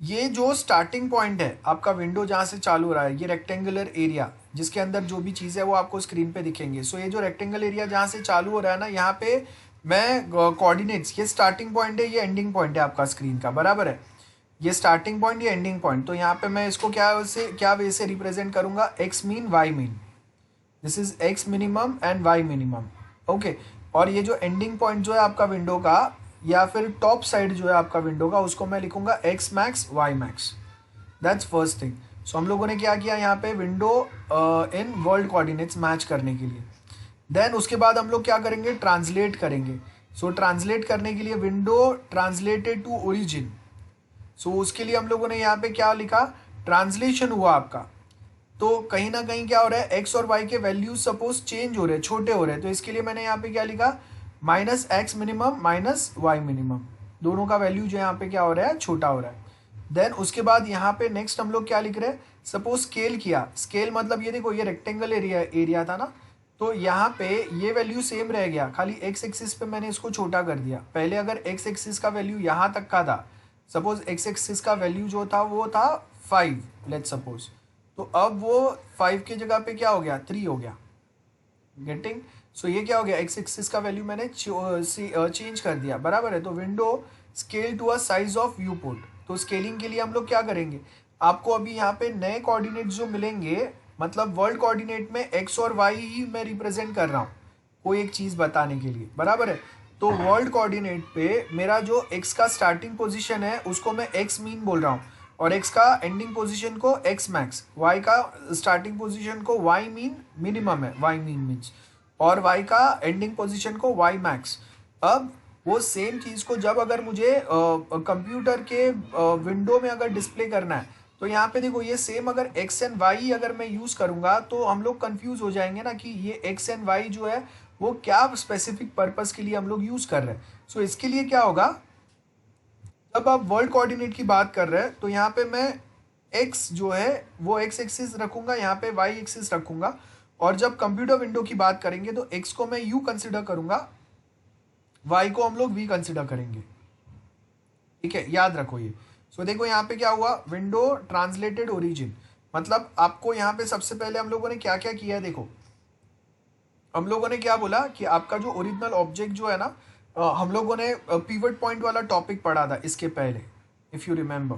ये जो स्टार्टिंग पॉइंट है आपका विंडो जहाँ से चालू हो रहा है, ये रेक्टेंगुलर एरिया जिसके अंदर जो भी चीज़ है वो आपको स्क्रीन पे दिखेंगे। सो ये जो रेक्टेंगल एरिया जहाँ से चालू हो रहा है ना, यहाँ पे मैं कोऑर्डिनेट्स, ये स्टार्टिंग पॉइंट है, ये एंडिंग पॉइंट है आपका स्क्रीन का, बराबर है, ये स्टार्टिंग पॉइंट, ये एंडिंग पॉइंट। तो यहाँ पे मैं इसको क्या वे से रिप्रेजेंट करूँगा, x min y min, this is x minimum and y minimum, okay. और ये जो एंडिंग पॉइंट जो है आपका विंडो का, या फिर टॉप साइड जो है आपका विंडो का, उसको मैं लिखूंगा X max Y max. That's first thing. So हम लोगों ने क्या किया यहाँ पे, window in world coordinates match करने के लिए। देन उसके बाद हम लोग क्या करेंगे, ट्रांसलेट करेंगे। सो ट्रांसलेट करने के लिए विंडो ट्रांसलेटेड टू ओरिजिन। सो उसके लिए हम लोगों ने यहाँ पे क्या लिखा, ट्रांसलेशन हुआ आपका, तो कहीं ना कहीं क्या हो रहा है, एक्स और वाई के वैल्यूज सपोज चेंज हो रहे हैं, छोटे हो रहे हैं, तो इसके लिए मैंने यहाँ पे क्या लिखा, minus x minimum minus y minimum, दोनों का वैल्यू जो यहाँ पे क्या हो रहा है, छोटा हो रहा है। देन उसके बाद यहाँ पे नेक्स्ट हम लोग क्या लिख रहे हैं, सपोज स्केल किया, स्केल मतलब ये देखो, ये रेक्टेंगल एरिया था ना, तो यहाँ पे ये वैल्यू सेम रह गया, खाली एक्स एक्सिस पे मैंने इसको छोटा कर दिया। पहले अगर एक्स एक्सिस का वैल्यू यहाँ तक का था, सपोज एक्स एक्सिस का वैल्यू जो था वो था 5 लेट्स सपोज, तो अब वो 5 की जगह पे क्या हो गया, 3 हो गया। गेटिंग? सो ये क्या हो गया, एक्स एक्सिस का वैल्यू मैंने चेंज कर दिया, बराबर है। तो window scale to a size of viewport. तो स्केलिंग के लिए हम लोग क्या करेंगे, आपको अभी यहाँ पे नए कोऑर्डिनेट जो मिलेंगे, मतलब वर्ल्ड कोऑर्डिनेट में एक्स और वाई ही मैं रिप्रेजेंट कर रहा हूँ कोई एक चीज़ बताने के लिए, बराबर है। तो वर्ल्ड कोऑर्डिनेट पे मेरा जो एक्स का स्टार्टिंग पोजीशन है उसको मैं एक्स मीन बोल रहा हूँ, और x का एंडिंग पोजीशन को x मैक्स, y का स्टार्टिंग पोजीशन को y मीन मिनिमम है, y मीन मीन्स, और y का एंडिंग पोजीशन को y मैक्स। अब वो सेम चीज़ को जब अगर मुझे कंप्यूटर के विंडो में अगर डिस्प्ले करना है, तो यहाँ पे देखो, ये सेम अगर x एंड y अगर मैं यूज़ करूँगा तो हम लोग कंफ्यूज हो जाएंगे ना कि ये x एंड y जो है वो क्या स्पेसिफिक पर्पज़ के लिए हम लोग यूज़ कर रहे हैं। सो इसके लिए क्या होगा, जब आप वर्ल्ड कोऑर्डिनेट की बात कर रहे हैं तो यहाँ पे मैं x जो है वो x एक्सिस रखूंगा, यहाँ पे y एक्सिस रखूंगा, और जब कंप्यूटर विंडो की बात करेंगे तो x को मैं u कंसिडर करूंगा, y को हम लोग v कंसिडर करेंगे, ठीक है, याद रखो ये। सो देखो यहाँ पे क्या हुआ, विंडो ट्रांसलेटेड ओरिजिन, मतलब आपको यहाँ पे सबसे पहले हम लोगों ने क्या क्या किया है, देखो हम लोगों ने क्या बोला कि आपका जो ओरिजिनल ऑब्जेक्ट जो है ना, हम लोगों ने पिवट पॉइंट वाला टॉपिक पढ़ा था इसके पहले, इफ यू रिमेंबर।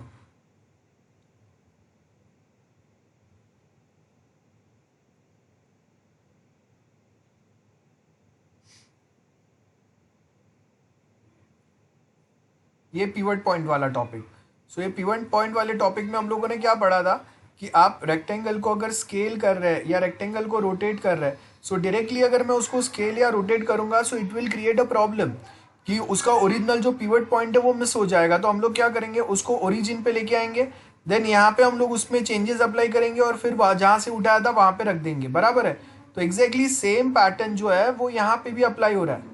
ये पिवट पॉइंट वाला टॉपिक। सो ये पिवट पॉइंट वाले टॉपिक में हम लोगों ने क्या पढ़ा था कि आप रेक्टेंगल को अगर स्केल कर रहे हैं या रेक्टेंगल को रोटेट कर रहे हैं, सो डायरेक्टली अगर मैं उसको स्केल या रोटेट करूंगा so it will create a problem कि उसका ओरिजिनल जो पिवट पॉइंट है वो मिस हो जाएगा। तो हम लोग क्या करेंगे, उसको ओरिजिन पे लेके आएंगे, देन यहाँ पे हम लोग उसमें चेंजेस अप्लाई करेंगे और फिर जहाँ से उठाया था वहाँ पे रख देंगे, बराबर है। तो एग्जैक्टली सेम पैटर्न जो है वो यहाँ पे भी अप्लाई हो रहा है।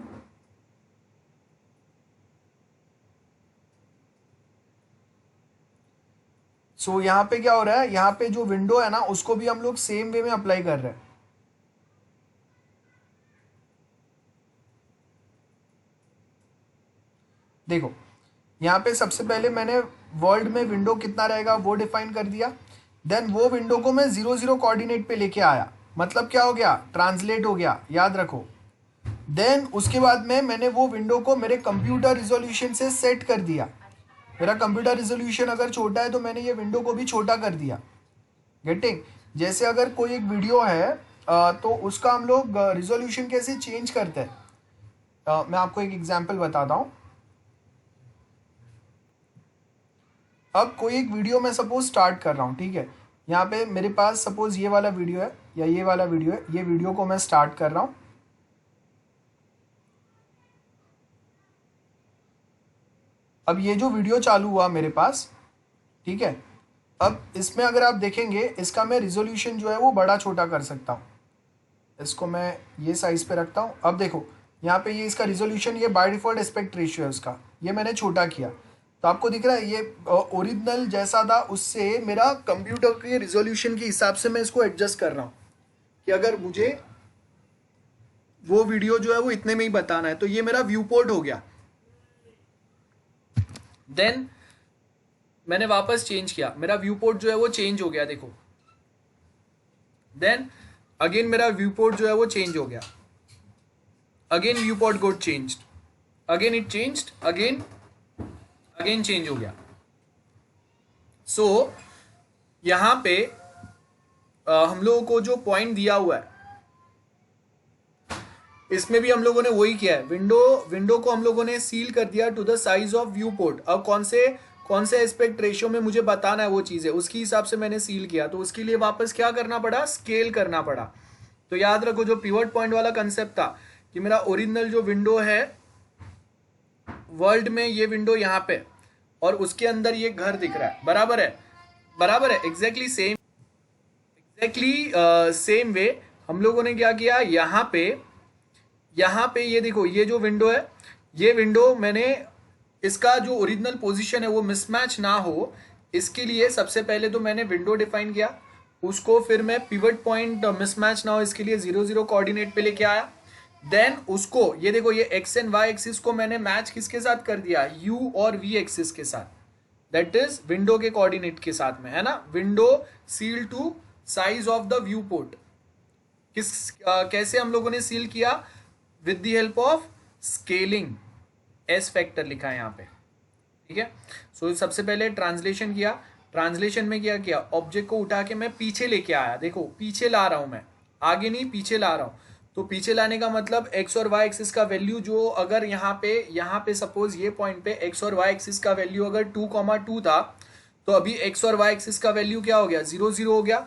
सो यहाँ पे क्या हो रहा है, यहाँ पे जो विंडो है ना उसको भी हम लोग सेम वे में अप्लाई कर रहे हैं। देखो यहाँ पे सबसे पहले मैंने वर्ल्ड में विंडो कितना रहेगा वो डिफाइन कर दिया, देन वो विंडो को मैं 0 0 कोऑर्डिनेट पे लेके आया, मतलब क्या हो गया, ट्रांसलेट हो गया, याद रखो। देन उसके बाद में मैंने वो विंडो को मेरे कंप्यूटर रिजोल्यूशन से सेट कर दिया। मेरा कंप्यूटर रिजोल्यूशन अगर छोटा है तो मैंने ये विंडो को भी छोटा कर दिया। गेटिंग? जैसे अगर कोई एक वीडियो है तो उसका हम लोग रिजोल्यूशन कैसे चेंज करते हैं, मैं आपको एक एग्जांपल बताता हूँ। अब कोई एक वीडियो मैं सपोज स्टार्ट कर रहा हूँ, ठीक है, यहाँ पे मेरे पास सपोज ये वाला वीडियो है या ये वाला वीडियो है, ये वीडियो को मैं स्टार्ट कर रहा हूँ। अब ये जो वीडियो चालू हुआ मेरे पास, ठीक है, अब इसमें अगर आप देखेंगे इसका मैं रिजोल्यूशन जो है वो बड़ा छोटा कर सकता हूँ। इसको मैं ये साइज पे रखता हूँ। अब देखो यहाँ पे ये इसका रिजोल्यूशन, ये बाय डिफॉल्ट एस्पेक्ट रेशियो है उसका, ये मैंने छोटा किया तो आपको दिख रहा है ये ओरिजिनल जैसा था उससे मेरा कंप्यूटर के रिजोल्यूशन के हिसाब से मैं इसको एडजस्ट कर रहा हूँ कि अगर मुझे वो वीडियो जो है वो इतने में ही बताना है। तो ये मेरा व्यू पोर्ट हो गया। देन मैंने वापस चेंज किया, मेरा व्यू पोर्ट जो है वो चेंज हो गया, देखो। देन अगेन मेरा व्यू पोर्ट जो है वो चेंज हो गया, again viewport got changed, again it changed, again change हो गया। सो यहां पे हम लोगों को जो पॉइंट दिया हुआ है इसमें भी हम लोगों ने वही किया है, विंडो को हम लोगों ने सील कर दिया to the size of viewport. अब कौन से एस्पेक्ट रेशियो में मुझे बताना है वो चीज़ें, उसके हिसाब से मैंने सील किया। तो उसके लिए वापस क्या करना पड़ा, स्केल करना पड़ा। तो याद रखो जो पिवट पॉइंट वाला कंसेप्ट था कि मेरा ओरिजिनल जो विंडो है वर्ल्ड में, ये विंडो यहाँ पे और उसके अंदर ये घर दिख रहा है, बराबर है। एग्जैक्टली सेम वे हम लोगों ने क्या किया, यहाँ पे ये देखो, ये जो विंडो है, ये विंडो मैंने इसका जो ओरिजिनल पोजीशन है वो मिसमैच ना हो, इसके लिए सबसे पहले तो मैंने विंडो डिफाइन किया, उसको फिर मैं पिवट पॉइंट मिसमैच ना हो इसके लिए 0 0 कोऑर्डिनेट पे लेके आया। देन उसको ये देखो, ये एक्स एंड वाई एक्सिस को मैंने मैच किसके साथ कर दिया, यू और वी एक्सिस के साथ, दैट इज विंडो के कोऑर्डिनेट के साथ में, है ना। Window seal to size of the view port कैसे हम लोगों ने सील किया, with the help of scaling, s factor लिखा है यहाँ पे, ठीक है। सो सबसे पहले ट्रांसलेशन किया, ट्रांसलेशन में क्या किया, ऑब्जेक्ट को उठा के मैं पीछे लेके आया, देखो पीछे ला रहा हूं मैं, आगे नहीं पीछे ला रहा हूं। तो पीछे लाने का मतलब एक्स और वाई एक्सिस का वैल्यू जो अगर यहाँ पे सपोज ये पॉइंट पे एक्स और वाई एक्सिस का वैल्यू अगर 2,2 था, तो अभी एक्स और वाई एक्सिस का वैल्यू क्या हो गया, 0 0 हो गया,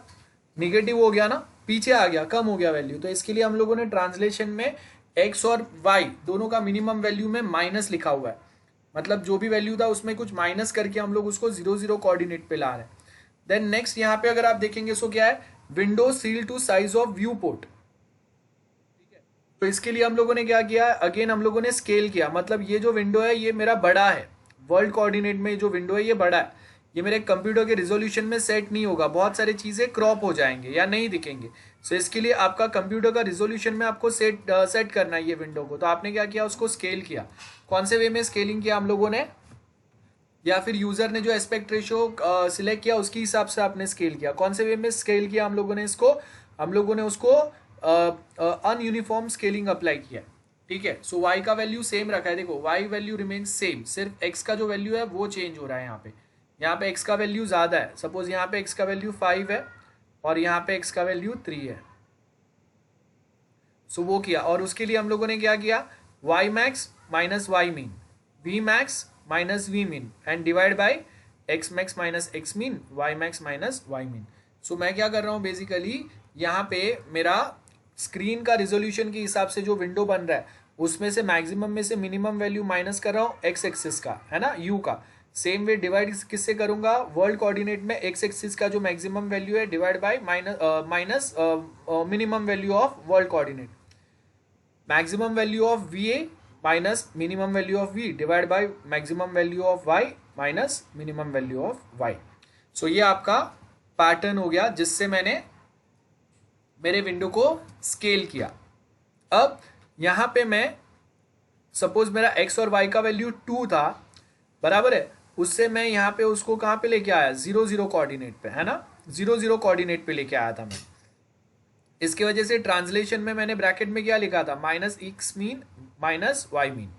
निगेटिव हो गया ना, पीछे आ गया, कम हो गया वैल्यू। तो इसके लिए हम लोगों ने ट्रांसलेशन में एक्स और वाई दोनों का मिनिमम वैल्यू में माइनस लिखा हुआ है, मतलब जो भी वैल्यू था उसमें कुछ माइनस करके हम लोग उसको 0 0 कोऑर्डिनेट पे ला रहे हैं। देन नेक्स्ट यहाँ पे अगर आप देखेंगे सो क्या है, window seal to size of viewport, ठीक है। तो इसके लिए हम लोगों ने क्या किया, अगेन हम लोगों ने स्केल किया, मतलब ये जो विंडो है ये मेरा बड़ा है, वर्ल्ड कोऑर्डिनेट में जो विंडो है ये बड़ा है, ये मेरे कंप्यूटर के रिजोल्यूशन में सेट नहीं होगा, बहुत सारी चीजें क्रॉप हो जाएंगे या नहीं दिखेंगे। सो इसके लिए आपका कंप्यूटर का रिजोल्यूशन में आपको सेट करना है ये विंडो को। तो आपने क्या किया, उसको स्केल किया। कौन से वे में स्केलिंग किया हम लोगों ने, या फिर यूजर ने जो एस्पेक्ट रेशियो सिलेक्ट किया उसके हिसाब से आपने स्केल किया। कौन से वे में स्केल किया हम लोगों ने इसको, हम लोगों ने उसको अनयूनिफॉर्म स्केलिंग अप्लाई किया, ठीक है। सो वाई का वैल्यू सेम रखा है, देखो वाई वैल्यू रिमेन सेम, सिर्फ एक्स का जो वैल्यू है वो चेंज हो रहा है। यहाँ पे एक्स का वैल्यू ज्यादा है, सपोज यहाँ पे एक्स का वैल्यू 5 है और यहाँ पे एक्स का वैल्यू 3 है। सो वो किया, और उसके लिए हम लोगों ने क्या किया, Y max minus Y min, V max minus V min and divide by X max minus x min, Y max minus Y min. So मैं क्या कर रहा हूँ बेसिकली, यहाँ पे मेरा स्क्रीन का रिजोल्यूशन के हिसाब से जो विंडो बन रहा है उसमें से मैक्सिमम में से मिनिमम वैल्यू माइनस कर रहा हूँ एक्स एक्सिस का, है ना, यू का। सेम वे डिवाइड किससे करूंगा, वर्ल्ड कोऑर्डिनेट में एक्स एक्सिस का जो मैक्सिमम वैल्यू है divide by minus minimum value of world coordinate. Maximum value of V A minus minimum value of V divide by maximum value of Y minus minimum value of Y. So ये आपका pattern हो गया जिससे मैंने मेरे window को scale किया। अब यहाँ पे मैं सपोज मेरा x और y का वैल्यू 2 था, बराबर है, उससे मैं यहाँ पे उसको कहाँ पे लेके आया, 0 0 कोऑर्डिनेट पे, है ना, 0 0 कोऑर्डिनेट पे लेके आया था मैं। इसकी वजह से ट्रांसलेशन में मैंने ब्रैकेट में क्या लिखा था, minus x mean minus y mean.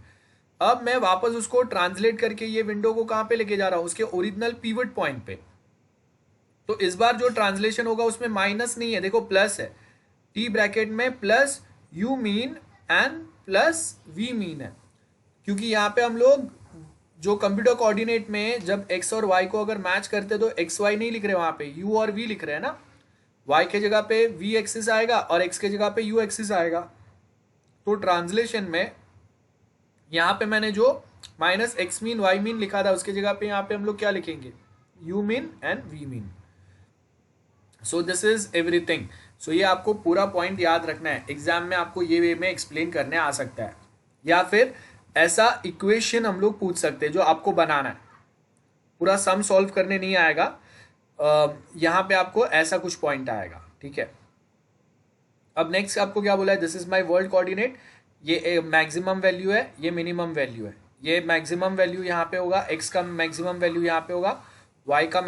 अब मैं वापस उसको ट्रांसलेट करके ये विंडो को कहाँ पे लेके जा रहा हूँ, उसके ओरिजिनल पिवट पॉइंट पे। तो इस बार जो ट्रांसलेशन होगा उसमें माइनस नहीं है, देखो प्लस है, टी ब्रैकेट में plus u min and plus v min है, क्योंकि यहाँ पे हम लोग जो कंप्यूटर कोऑर्डिनेट में जब x और y को अगर मैच करते तो एक्स वाई नहीं लिख रहे, वहां पे u और v लिख रहे हैं ना, y के जगह पे v एक्सिस आएगा और x के जगह पे u एक्सिस आएगा। तो ट्रांसलेशन में यहाँ पे मैंने जो minus x min y min लिखा था उसके जगह पे यहाँ पे हम लोग क्या लिखेंगे, u min and v min. So this is everything. So ये आपको पूरा पॉइंट याद रखना है, एग्जाम में आपको ये वे में एक्सप्लेन करने आ सकता है, या फिर ऐसा इक्वेशन हम लोग पूछ सकते हैं जो आपको बनाना है, पूरा सम सॉल्व करने नहीं आएगा, यहाँ पे आपको ऐसा कुछ पॉइंट आएगा, ठीक है। अब नेक्स्ट आपको क्या बोला है, this is my world coordinate, ये मैक्सिमम वैल्यू है, ये मिनिमम वैल्यू है, ये मैक्सिमम वैल्यू यहाँ पे होगा, एक्स का मैक्सिमम वैल्यू यहाँ पे होगा, वाई का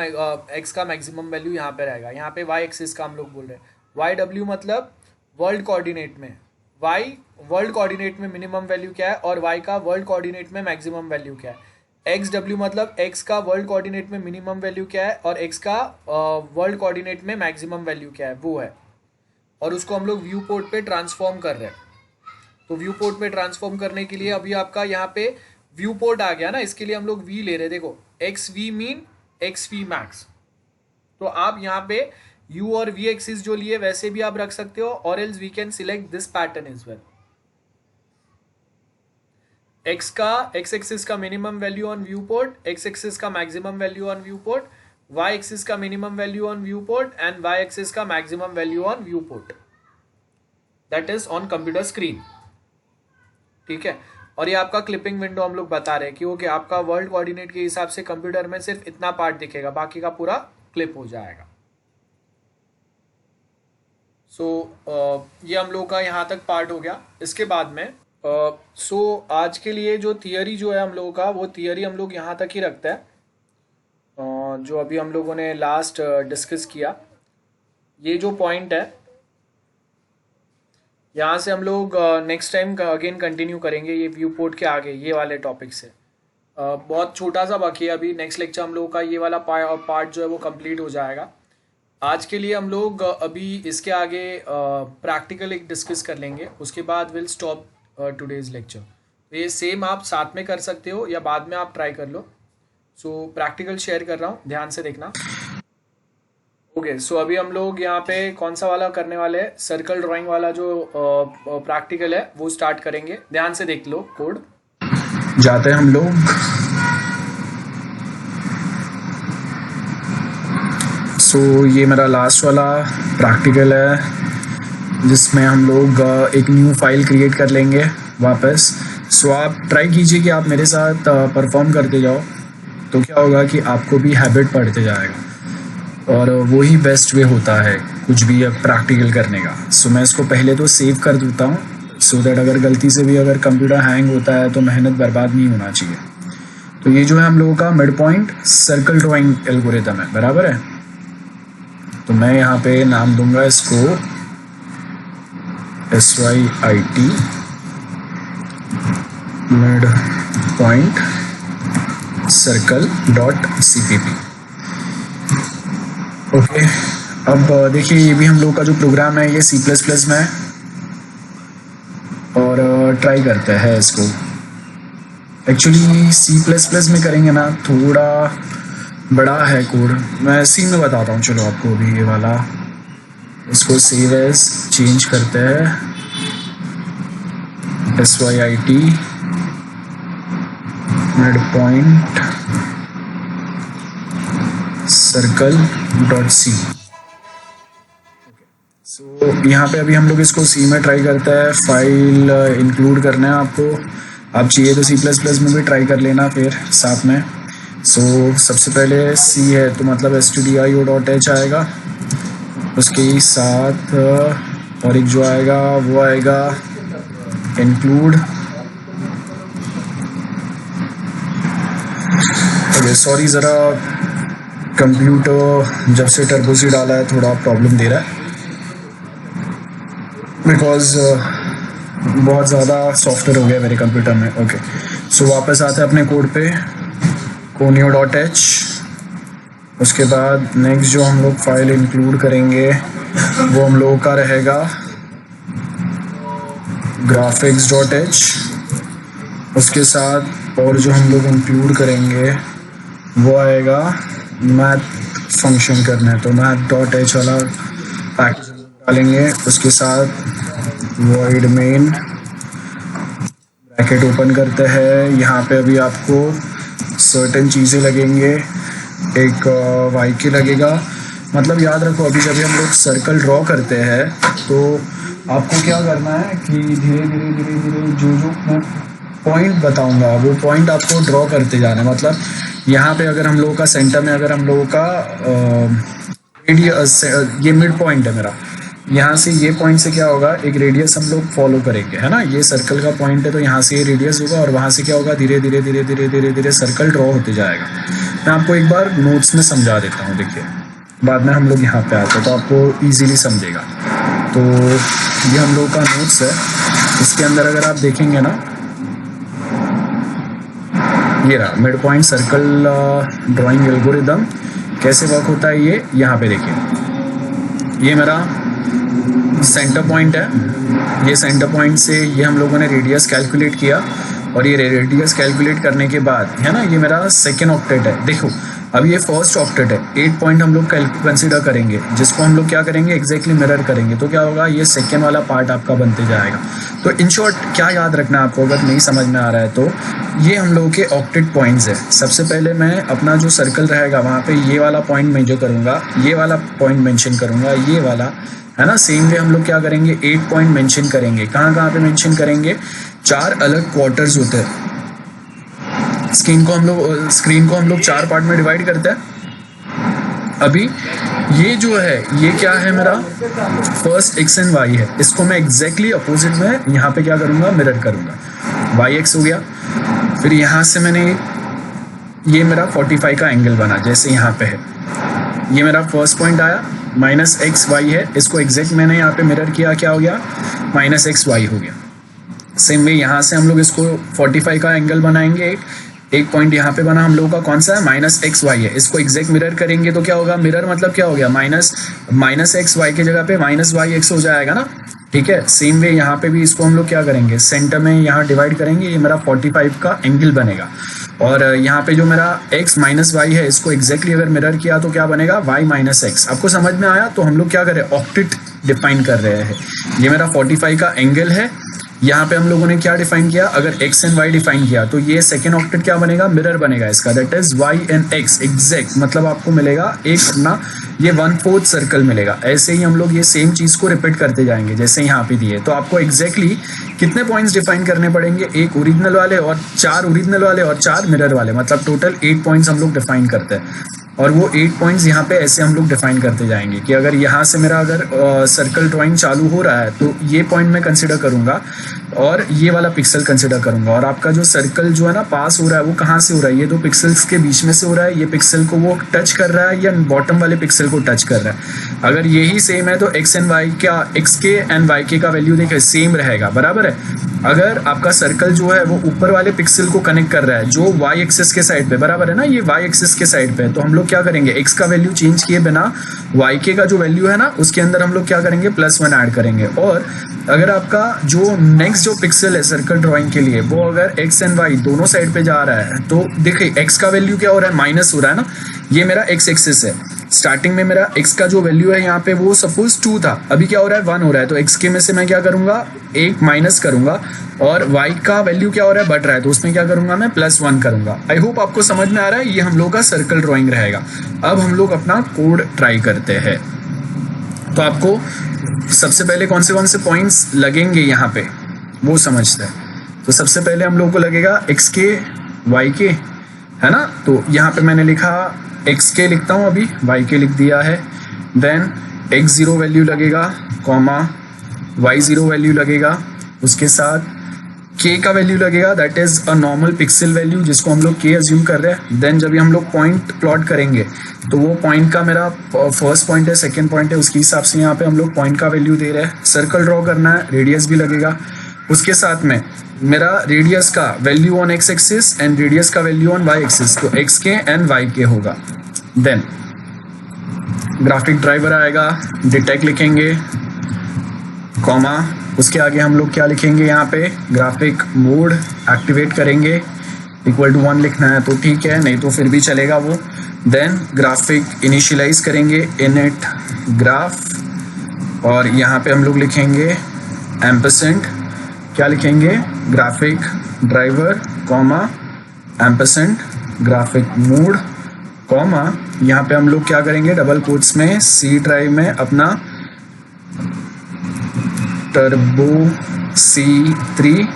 एक्स का मैक्सिमम वैल्यू यहाँ पे रहेगा, यहाँ पे वाई एक्सिस का हम लोग बोल रहे हैं। वाई डब्ल्यू मतलब वर्ल्ड कोऑर्डिनेट में, वाई वर्ल्ड कोऑर्डिनेट में मिनिमम वैल्यू क्या है और वाई का वर्ल्ड कोऑर्डिनेट में मैक्सिमम वैल्यू क्या है। एक्स डब्ल्यू मतलब एक्स का वर्ल्ड कोऑर्डिनेट में मिनिमम वैल्यू क्या है और एक्स का वर्ल्ड कोऑर्डिनेट में मैक्सिमम वैल्यू क्या है वो है, और उसको हम लोग व्यू पोर्ट पे ट्रांसफॉर्म कर रहे हैं। तो व्यू पोर्ट पे ट्रांसफॉर्म करने के लिए अभी आपका यहाँ पे व्यू पोर्ट आ गया ना, इसके लिए हम लोग वी ले रहे हैं, देखो x v min x v max. तो आप यहाँ पे u और v एक्सिस जो लिए वैसे भी आप रख सकते हो, or else we can select this pattern as well. x का x एक्सिस का minimum value on view port, x axis का maximum value on view port, y axis का minimum value on view port and y axis का maximum value on view port, that is on computer screen, ठीक है। और ये आपका clipping window हम लोग बता रहे हैं कि ओके आपका वर्ल्ड कोऑर्डिनेट के हिसाब से कंप्यूटर में सिर्फ इतना पार्ट दिखेगा, बाकी का पूरा क्लिप हो जाएगा। सो ये हम लोग का यहाँ तक पार्ट हो गया। इसके बाद में आज के लिए जो थियरी जो है हम लोगों का, वो थियरी हम लोग यहाँ तक ही रखते हैं जो अभी हम लोगों ने लास्ट डिस्कस किया। ये जो पॉइंट है यहाँ से हम लोग नेक्स्ट टाइम अगेन कंटिन्यू करेंगे ये व्यू पोर्ट के आगे ये वाले टॉपिक से। बहुत छोटा सा बाकी है अभी, नेक्स्ट लेक्चर हम लोग का ये वाला पार्ट जो है वो कंप्लीट हो जाएगा। आज के लिए हम लोग अभी इसके आगे प्रैक्टिकल एक डिस्कस कर लेंगे, उसके बाद विल स्टॉप टुडेज लेक्चर। तो ये सेम आप साथ में कर सकते हो या बाद में आप ट्राई कर लो। सो प्रैक्टिकल शेयर कर रहा हूँ, ध्यान से देखना। ओके सो अभी हम लोग यहाँ पे कौन सा वाला करने वाले हैं, सर्कल ड्राइंग वाला जो प्रैक्टिकल है वो स्टार्ट करेंगे। ध्यान से देख लो कोड। जाते हैं हम लोग। सो ये मेरा लास्ट वाला प्रैक्टिकल है जिसमें हम लोग एक न्यू फाइल क्रिएट कर लेंगे वापस। सो आप ट्राई कीजिए कि आप मेरे साथ परफॉर्म करते जाओ, तो क्या होगा कि आपको भी हैबिट पड़ते जाएगा और वही बेस्ट वे होता है कुछ भी प्रैक्टिकल करने का। सो मैं इसको पहले तो सेव कर देता हूँ सो दैट अगर गलती से भी अगर कंप्यूटर हैंग होता है तो मेहनत बर्बाद नहीं होना चाहिए। तो ये जो है हम लोगों का mid point circle drawing algorithm है, बराबर है। तो मैं यहाँ पे नाम दूंगा इसको SYIT mid point circle .cpp। Okay अब देखिए ये भी हम लोग का जो प्रोग्राम है ये C++ में है और ट्राई करते हैं इसको। एक्चुअली C++ में करेंगे ना थोड़ा बड़ा है कोड, मैं सी में बताता हूँ। चलो आपको अभी ये वाला, इसको सेव एज चेंज करते हैं, SYIT mid point circle dot C. So यहाँ पे अभी हम लोग इसको सी में ट्राई करते हैं। फाइल इंक्लूड करना है आपको, आप चाहिए तो C++ में भी ट्राई कर लेना फिर साथ में। सो सबसे पहले सी है तो मतलब stdio.h आएगा, उसके साथ और एक जो आएगा वो आएगा इंक्लूड। ओके सॉरी, ज़रा कंप्यूटर जब से टर्बो सी डाला है थोड़ा प्रॉब्लम दे रहा है, बिकॉज बहुत ज़्यादा सॉफ्टवेयर हो गया मेरे कंप्यूटर में। ओके सो वापस आते हैं अपने कोड पे, conio.h। उसके बाद नेक्स्ट जो हम लोग फाइल इंक्लूड करेंगे वो हम लोगों का रहेगा graphics.h। उसके साथ और जो हम लोग इंक्लूड करेंगे वो आएगा मैथ फंक्शन करना है, तो math.h वाला पैकेज डालेंगे। उसके साथ void main ब्रैकेट ओपन करते हैं। यहाँ पे अभी आपको सर्टेन चीज़ें लगेंगे, एक yk लगेगा। मतलब याद रखो अभी जब हम लोग सर्कल ड्रॉ करते हैं तो आपको क्या करना है कि धीरे धीरे धीरे धीरे जो मैं पॉइंट बताऊंगा वो पॉइंट आपको ड्रॉ करते जाना है। मतलब यहाँ पे अगर हम लोगों का सेंटर में अगर हम लोगों का रेडियस, ये मिड पॉइंट है मेरा, यहाँ से ये पॉइंट से क्या होगा एक रेडियस हम लोग फॉलो करेंगे, है ना। ये सर्कल का पॉइंट है तो यहाँ से ये रेडियस होगा और वहाँ से क्या होगा धीरे धीरे धीरे धीरे धीरे धीरे सर्कल ड्रॉ होते जाएगा। मैं आपको एक बार नोट्स में समझा देता हूँ, देखिए बाद में हम लोग यहाँ पे आते हैं तो आपको ईजीली समझेगा। तो ये हम लोग का नोट्स है, इसके अंदर अगर आप देखेंगे ना, ये रहा mid point circle drawing algorithm कैसे वर्क होता है। ये यहाँ पे देखिए, ये मेरा सेंटर पॉइंट है। ये सेंटर पॉइंट से ये हम लोगों ने रेडियस कैलकुलेट किया और ये रेडियस कैलकुलेट करने के बाद है ना, ये मेरा सेकेंड ऑक्टेट है। देखो अब ये फर्स्ट ऑक्टेट है, 8 पॉइंट हम लोग कंसिडर करेंगे जिसको हम लोग क्या करेंगे एग्जैक्टली मिरर करेंगे। तो क्या होगा ये सेकेंड वाला पार्ट आपका बनते जाएगा। तो इन शॉर्ट क्या याद रखना है आपको, अगर नहीं समझ में आ रहा है तो ये हम लोगों के ऑक्टेट पॉइंट्स है। सबसे पहले मैं अपना जो सर्कल रहेगा वहाँ पे ये वाला पॉइंट मेजर करूँगा, ये वाला पॉइंट मेंशन करूँगा, ये वाला, है ना। सेम वे हम लोग क्या करेंगे 8 पॉइंट मेंशन करेंगे। कहाँ कहाँ पे मेंशन करेंगे, 4 अलग क्वार्टर्स होते हैं। स्क्रीन को हम लोग 4 पार्ट में डिवाइड करते हैं। अभी ये जो है ये क्या है मेरा फर्स्ट x एंड y है, इसको मैं एग्जैक्टली अपोजिट में यहाँ पे क्या करूँगा मिरर करूँगा। yx हो गया, फिर यहाँ से मैंने ये मेरा 45 का एंगल बना जैसे यहाँ पे है। ये मेरा फर्स्ट पॉइंट आया, -xy है, इसको एग्जैक्ट मैंने यहाँ पे मिरर किया, क्या हो गया -xy हो गया। सेम वे यहाँ से हम लोग इसको 45 का एंगल बनाएंगे। एक पॉइंट यहाँ पे बना हम लोगों का कौन सा है -xy है, इसको एग्जैक्ट मिरर करेंगे तो क्या होगा, मिरर मतलब क्या हो गया -xy की जगह पे -yx हो जाएगा ना, ठीक है। सेम वे यहाँ पे भी इसको हम लोग क्या करेंगे सेंटर में यहाँ डिवाइड करेंगे, ये मेरा 45 का एंगल बनेगा। और यहाँ पे जो मेरा x -y है इसको एग्जैक्टली अगर मिरर किया तो क्या बनेगा y -x। आपको समझ में आया। तो हम लोग क्या कर रहे हैं ऑक्टेट डिफाइन कर रहे हैं। ये मेरा 45 का एंगल है, यहाँ पे हम लोगों ने क्या डिफाइन किया, अगर x एंड y डिफाइन किया तो ये सेकेंड ऑक्टेट क्या बनेगा मिरर बनेगा इसका, that is y and x exact. मतलब आपको मिलेगा एक अपना ये 1/4 सर्कल मिलेगा। ऐसे ही हम लोग ये सेम चीज को रिपीट करते जाएंगे जैसे यहाँ पे दिए। तो आपको एग्जैक्टली कितने पॉइंट्स डिफाइन करने पड़ेंगे, एक ओरिजिनल वाले और 4 ओरिजिनल वाले और 4 मिरर वाले, मतलब टोटल 8 पॉइंट्स हम लोग डिफाइन करते हैं। और वो 8 पॉइंट्स यहाँ पे ऐसे हम लोग डिफाइन करते जाएंगे कि अगर यहाँ से मेरा अगर सर्कल ड्राइंग चालू हो रहा है तो ये पॉइंट मैं कंसिडर करूँगा और ये वाला पिक्सल कंसिडर करूँगा। और आपका जो सर्कल जो है ना पास हो रहा है वो कहाँ से हो रहा है, ये 2 पिक्सल्स के बीच में से हो रहा है। ये पिक्सल को वो टच कर रहा है या बॉटम वाले पिक्सल को टच कर रहा है। अगर यही सेम है तो x एंड y का x के एंड y के का वैल्यू देखिए सेम रहेगा, बराबर है। अगर आपका सर्कल जो है वो ऊपर वाले पिक्सल को कनेक्ट कर रहा है जो y एक्सिस के साइड पे, बराबर है ना, ये y एक्सिस के साइड पे, तो हम लोग क्या करेंगे x का वैल्यू चेंज किए बिना yk का जो वैल्यू है ना उसके अंदर हम लोग क्या करेंगे +1 ऐड करेंगे। और अगर आपका जो नेक्स्ट जो पिक्सल है सर्कल ड्राइंग के लिए वो अगर x एंड y दोनों साइड पे जा रहा है तो देखिए x का वैल्यू क्या हो रहा है माइनस हो रहा है ना, ये मेरा x एक्सिस है। स्टार्टिंग में मेरा x का जो वैल्यू है यहाँ पे वो सपोज 2 था, अभी क्या हो रहा है 1 हो रहा है, तो x के में से मैं क्या करूंगा 1 माइनस करूंगा, और y का वैल्यू क्या हो रहा है बढ़ रहा है, तो उसमें क्या करूंगा मैं +1 करूंगा। आई होप आपको समझ में आ रहा है। ये हम लोग का सर्कल ड्रॉइंग रहेगा। अब हम लोग अपना कोड ट्राई करते हैं। तो आपको सबसे पहले कौन से पॉइंट्स लगेंगे यहाँ पे वो समझते हैं। तो सबसे पहले हम लोग को लगेगा x के y के, है ना। तो यहाँ पे मैंने लिखा x के लिखता हूँ, अभी y के लिख दिया है। देन x0 वैल्यू लगेगा, कॉमा y0 वैल्यू लगेगा, उसके साथ k का वैल्यू लगेगा, that is a normal pixel value जिसको हम लोग k अज्यूम कर रहे हैं। देन जब हम लोग पॉइंट प्लॉट करेंगे तो वो पॉइंट का मेरा फर्स्ट पॉइंट है, सेकेंड पॉइंट है, उसके हिसाब से यहाँ पे हम लोग पॉइंट का वैल्यू दे रहे हैं। सर्कल ड्रॉ करना है, रेडियस भी लगेगा, उसके साथ में मेरा रेडियस का value on x axis and radius का वैल्यू ऑन y एक्सिस, तो x के एंड y के होगा। देन ग्राफिक ड्राइवर आएगा, डिटेक्ट लिखेंगे, कॉमा उसके आगे हम लोग क्या लिखेंगे, यहाँ पे ग्राफिक मोड एक्टिवेट करेंगे, इक्वल टू 1 लिखना है तो ठीक है, नहीं तो फिर भी चलेगा वो। देन ग्राफिक इनिशियलाइज करेंगे, इनिट ग्राफ, और यहाँ पे हम लोग लिखेंगे एम्परसेंड, क्या लिखेंगे graphic driver, comma ampersand graphic mode, comma यहाँ पे हम लोग क्या करेंगे डबल कोट्स में सी ड्राइव में अपना टर्बो C3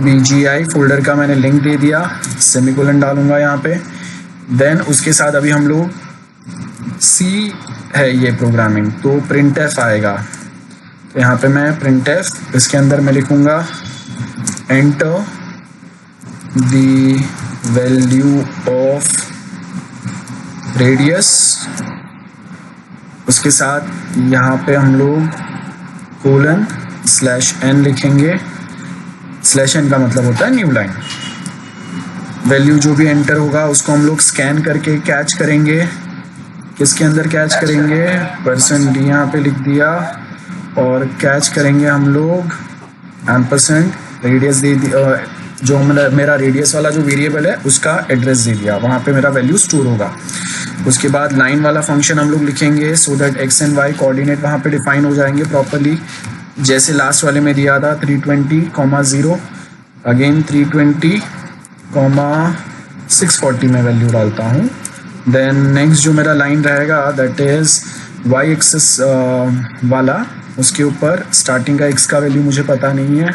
BGI फोल्डर का मैंने लिंक दे दिया, सेमीकोलन डालूंगा यहाँ पे। देन उसके साथ अभी हम लोग C है ये प्रोग्रामिंग, तो printf आएगा, तो यहाँ पे मैं printf, इसके अंदर मैं लिखूंगा enter the value of radius, उसके साथ यहाँ पे हम लोग :n लिखेंगे। /n का मतलब होता है न्यू लाइन। वैल्यू जो भी एंटर होगा उसको हम लोग स्कैन करके कैच करेंगे। किसके अंदर कैच करेंगे, %d यहाँ पे लिख दिया, और कैच करेंगे हम लोग एम्परसेंड, रेडियस दे दिया, जो मेरा रेडियस वाला जो वेरिएबल है उसका एड्रेस दे दिया, वहाँ पे मेरा वैल्यू स्टोर होगा। उसके बाद लाइन वाला फंक्शन हम लोग लिखेंगे so that x and y coordinate वहाँ पे डिफाइन हो जाएंगे प्रॉपरली, जैसे लास्ट वाले में दिया था 320,0, अगेन 320,640 में वैल्यू डालता हूँ। देन नेक्स्ट जो मेरा लाइन रहेगा दैट इज y एक्सिस वाला, उसके ऊपर स्टार्टिंग का x का वैल्यू मुझे पता नहीं है,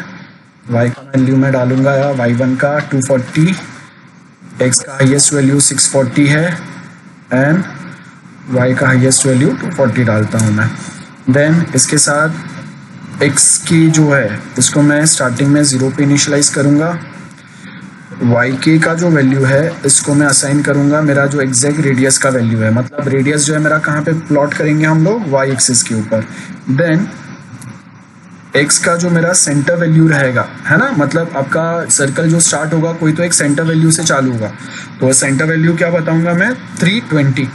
y का वैल्यू मैं डालूंगा या y1 का 240, x का हाईएस्ट वैल्यू 640 है एंड y का हाईएस्ट वैल्यू 240 डालता हूँ मैं। देन इसके साथ x की जो है इसको मैं स्टार्टिंग में 0 पे इनिशियलाइज करूँगा, yk का जो वैल्यू है इसको मैं असाइन करूँगा मेरा जो एग्जैक्ट रेडियस का वैल्यू है, मतलब रेडियस जो है मेरा कहाँ पे प्लॉट करेंगे हम लोग y एक्सिस के ऊपर। देन x का जो मेरा सेंटर वैल्यू रहेगा, है ना, मतलब आपका सर्कल जो स्टार्ट होगा कोई तो एक सेंटर वैल्यू से चालू होगा, तो सेंटर वैल्यू क्या बताऊंगा मैं 320,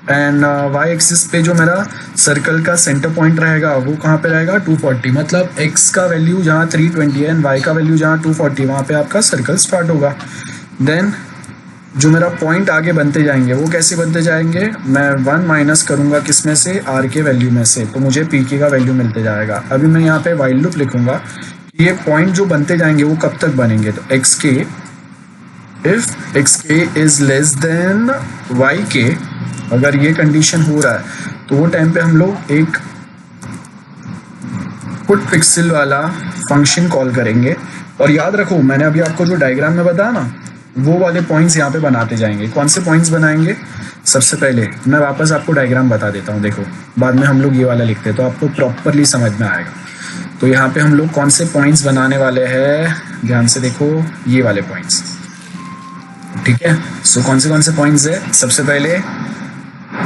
एंड y एक्सिस पे जो मेरा सर्कल का सेंटर पॉइंट रहेगा वो कहाँ पे रहेगा 240, मतलब x का वैल्यू जहाँ 320 है एंड y का वैल्यू जहाँ 240, वहाँ पे आपका सर्कल स्टार्ट होगा। देन जो मेरा पॉइंट आगे बनते जाएंगे वो कैसे बनते जाएंगे, मैं 1 माइनस करूँगा किस में से, r के वैल्यू में से, तो मुझे pk का वैल्यू मिलते जाएगा। अभी मैं यहाँ पे वाइल लूप लिखूँगा कि ये पॉइंट जो बनते जाएंगे वो कब तक बनेंगे, तो xk, if xk is less then yk, अगर ये कंडीशन हो रहा है तो वो टाइम पे हम लोग एक पुट पिक्सल वाला फंक्शन कॉल करेंगे। और याद रखो मैंने अभी आपको जो डायग्राम में बताया ना वो वाले पॉइंट्स यहाँ पे बनाते जाएंगे। कौन से पॉइंट्स बनाएंगे, सबसे पहले मैं वापस आपको डायग्राम बता देता हूँ, देखो बाद में हम लोग ये वाला लिखते हैं तो आपको प्रॉपरली समझ में आएगा। तो यहाँ पे हम लोग कौन से पॉइंट्स बनाने वाले हैं, ध्यान से देखो, ये वाले पॉइंट्स, ठीक है। सो कौन से पॉइंट्स है, सबसे पहले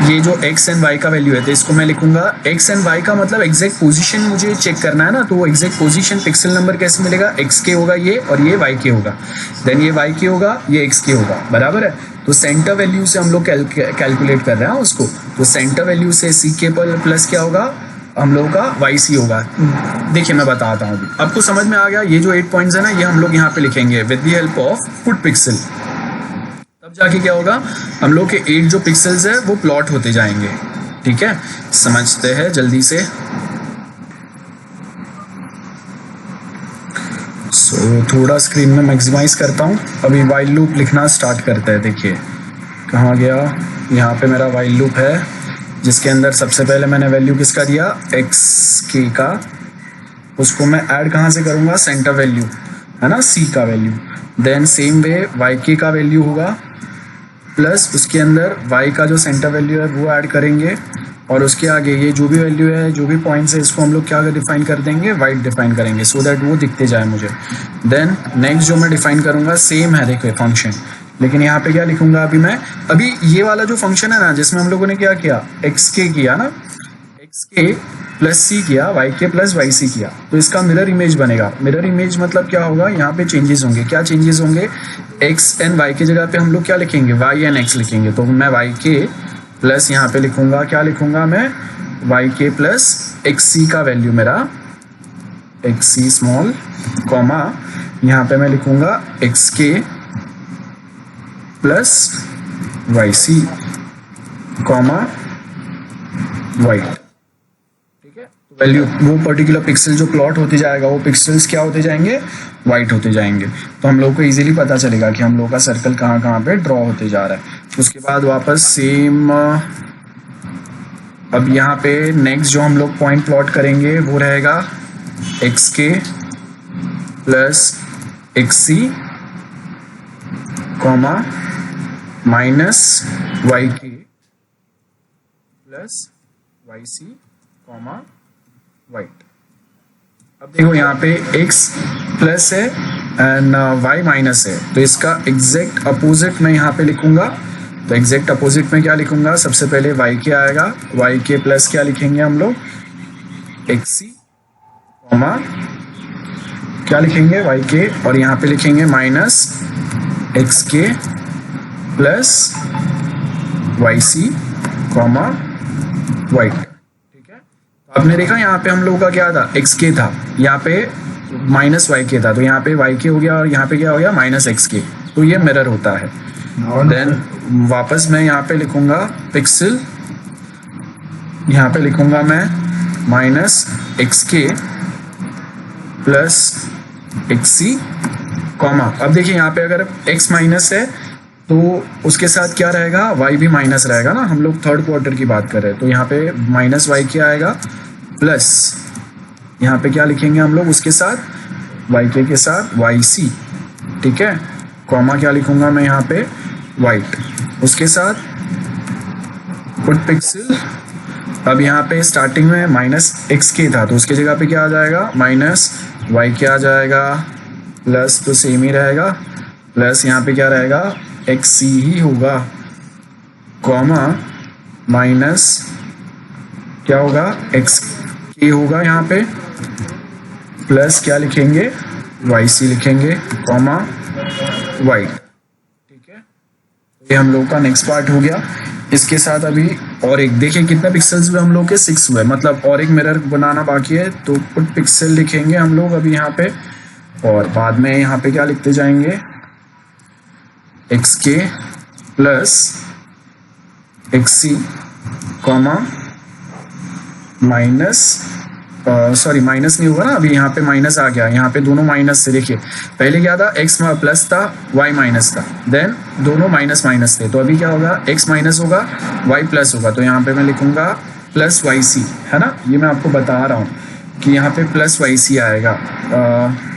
ये जो x एंड y का वैल्यू है तो इसको मैं लिखूंगा, x एंड y का मतलब एग्जैक्ट पोजीशन मुझे चेक करना है ना, तो वो एग्जैक्ट पोजीशन पिक्सल नंबर कैसे मिलेगा, xk होगा ये और ये yk होगा, देन ये yk होगा ये xk होगा, बराबर है। तो सेंटर वैल्यू से हम लोग कैलकुलेट कर रहे हैं उसको, तो सेंटर वैल्यू से ck पर प्लस क्या होगा हम लोगों का yc होगा। देखिए मैं बताता हूँ, अभी आपको समझ में आ गया। ये जो 8 पॉइंट्स है ना ये हम लोग यहाँ पे लिखेंगे with the help of put pixel, तब अब जाके क्या होगा, हम लोग के 8 जो पिक्सल्स है वो प्लॉट होते जाएंगे। ठीक है, समझते हैं जल्दी से। थोड़ा स्क्रीन में मैक्सिमाइज करता हूँ। अभी वाइल लूप लिखना स्टार्ट करते हैं। देखिए कहाँ गया, यहाँ पे मेरा वाइल लूप है जिसके अंदर सबसे पहले मैंने वैल्यू किसका दिया, एक्स के का। उसको मैं ऐड कहाँ से करूँगा, सेंटर वैल्यू है ना, सी का value. Then same way Y के का वैल्यू होगा प्लस उसके अंदर वाई का जो सेंटर वैल्यू है वो ऐड करेंगे, और उसके आगे ये जो भी वैल्यू है, जो भी पॉइंट्स है, इसको हम लोग क्या डिफाइन कर देंगे, वाइट डिफाइन करेंगे, सो दैट वो दिखते जाए मुझे। देन नेक्स्ट जो मैं डिफाइन करूँगा सेम है, देखो फंक्शन, लेकिन यहाँ पे क्या लिखूंगा अभी ये वाला जो फंक्शन है ना, जिसमें हम लोगों ने क्या किया, एक्स के किया ना, एक्स के प्लस सी किया, वाई के प्लस वाई सी किया, तो इसका मिरर इमेज बनेगा। मिरर इमेज मतलब क्या होगा, यहाँ पे चेंजेस होंगे। क्या चेंजेस होंगे, एक्स एंड वाई की जगह पे हम लोग क्या लिखेंगे, वाई एंड एक्स लिखेंगे। तो मैं वाई के प्लस यहाँ पे लिखूंगा, क्या लिखूंगा मैं, वाई के प्लस एक्स सी का वैल्यू मेरा एक्स सी स्मॉल, कॉमा यहाँ पे मैं लिखूंगा x k plus y c, comma white. ठीक है, वैल्यू वो पर्टिकुलर पिक्सल जो प्लॉट होते जाएगा, वो पिक्सल्स क्या होते जाएंगे, वाइट होते जाएंगे। तो हम लोग को इजीली पता चलेगा कि हम लोग का सर्कल कहाँ कहाँ पे ड्रॉ होते जा रहा है। उसके बाद वापस सेम, अब यहाँ पे नेक्स्ट जो हम लोग पॉइंट प्लॉट करेंगे वो रहेगा x k plus x c, comma minus y k plus y c, comma white. अब देखो यहाँ पे x प्लस है एंड y माइनस है, तो इसका एग्जैक्ट अपोजिट मैं यहाँ पे लिखूंगा। तो एग्जैक्ट अपोजिट में क्या लिखूंगा, सबसे पहले y के आएगा, y के प्लस क्या लिखेंगे हम लोग, xc, कॉमा क्या लिखेंगे, y के, और यहाँ पे लिखेंगे minus x k plus y c, comma white. ठीक है, आपने देखा यहाँ पे हम लोगों का क्या था, एक्स के था, यहाँ पे माइनस वाई के था, तो यहाँ पे वाई के हो गया और यहाँ पे क्या हो गया, माइनस एक्स के। तो ये मिरर होता है। देन वापस मैं यहाँ पे लिखूंगा पिक्सल, यहाँ पे लिखूंगा मैं minus x k plus x c, comma. अब देखिए यहाँ पे अगर x माइनस है तो उसके साथ क्या रहेगा, y भी माइनस रहेगा ना, हम लोग थर्ड क्वार्टर की बात कर रहे हैं। तो यहाँ पे माइनस वाई क्या आएगा, प्लस यहाँ पे क्या लिखेंगे हम लोग उसके साथ, y के साथ वाई सी। ठीक है, कॉमा क्या लिखूंगा मैं यहाँ पे, वाइट, उसके साथ पुट पिक्सल। अब यहाँ पे स्टार्टिंग में माइनस एक्स के था, तो उसके जगह पे क्या आ जाएगा, माइनस वाई क्या आ जाएगा, प्लस तो सेम ही रहेगा, प्लस यहाँ पे क्या रहेगा, एक्स सी ही होगा, कॉमा माइनस क्या होगा, एक्स के होगा यहाँ पे, प्लस क्या लिखेंगे, वाई सी लिखेंगे, कॉमा वाइट। ठीक है, ये हम लोग का नेक्स्ट पार्ट हो गया। इसके साथ अभी और एक देखिए कितने पिक्सल्स हुए हम लोग के, 6 हुए, मतलब और एक मिरर बनाना बाकी है। तो पुट पिक्सल लिखेंगे हम लोग अभी यहाँ पे, और बाद में यहाँ पे क्या लिखते जाएंगे, x k plus x c, comma minus, sorry minus नहीं होगा ना, अभी यहाँ पे माइनस आ गया, यहाँ पे दोनों माइनस से, देखिए पहले क्या था, x प्लस था, y माइनस था, देन दोनों माइनस माइनस थे, तो अभी क्या होगा, x माइनस होगा, y प्लस होगा। तो यहाँ पे मैं लिखूंगा प्लस वाई सी, है ना, ये मैं आपको बता रहा हूँ कि यहाँ पे प्लस वाई सी आएगा,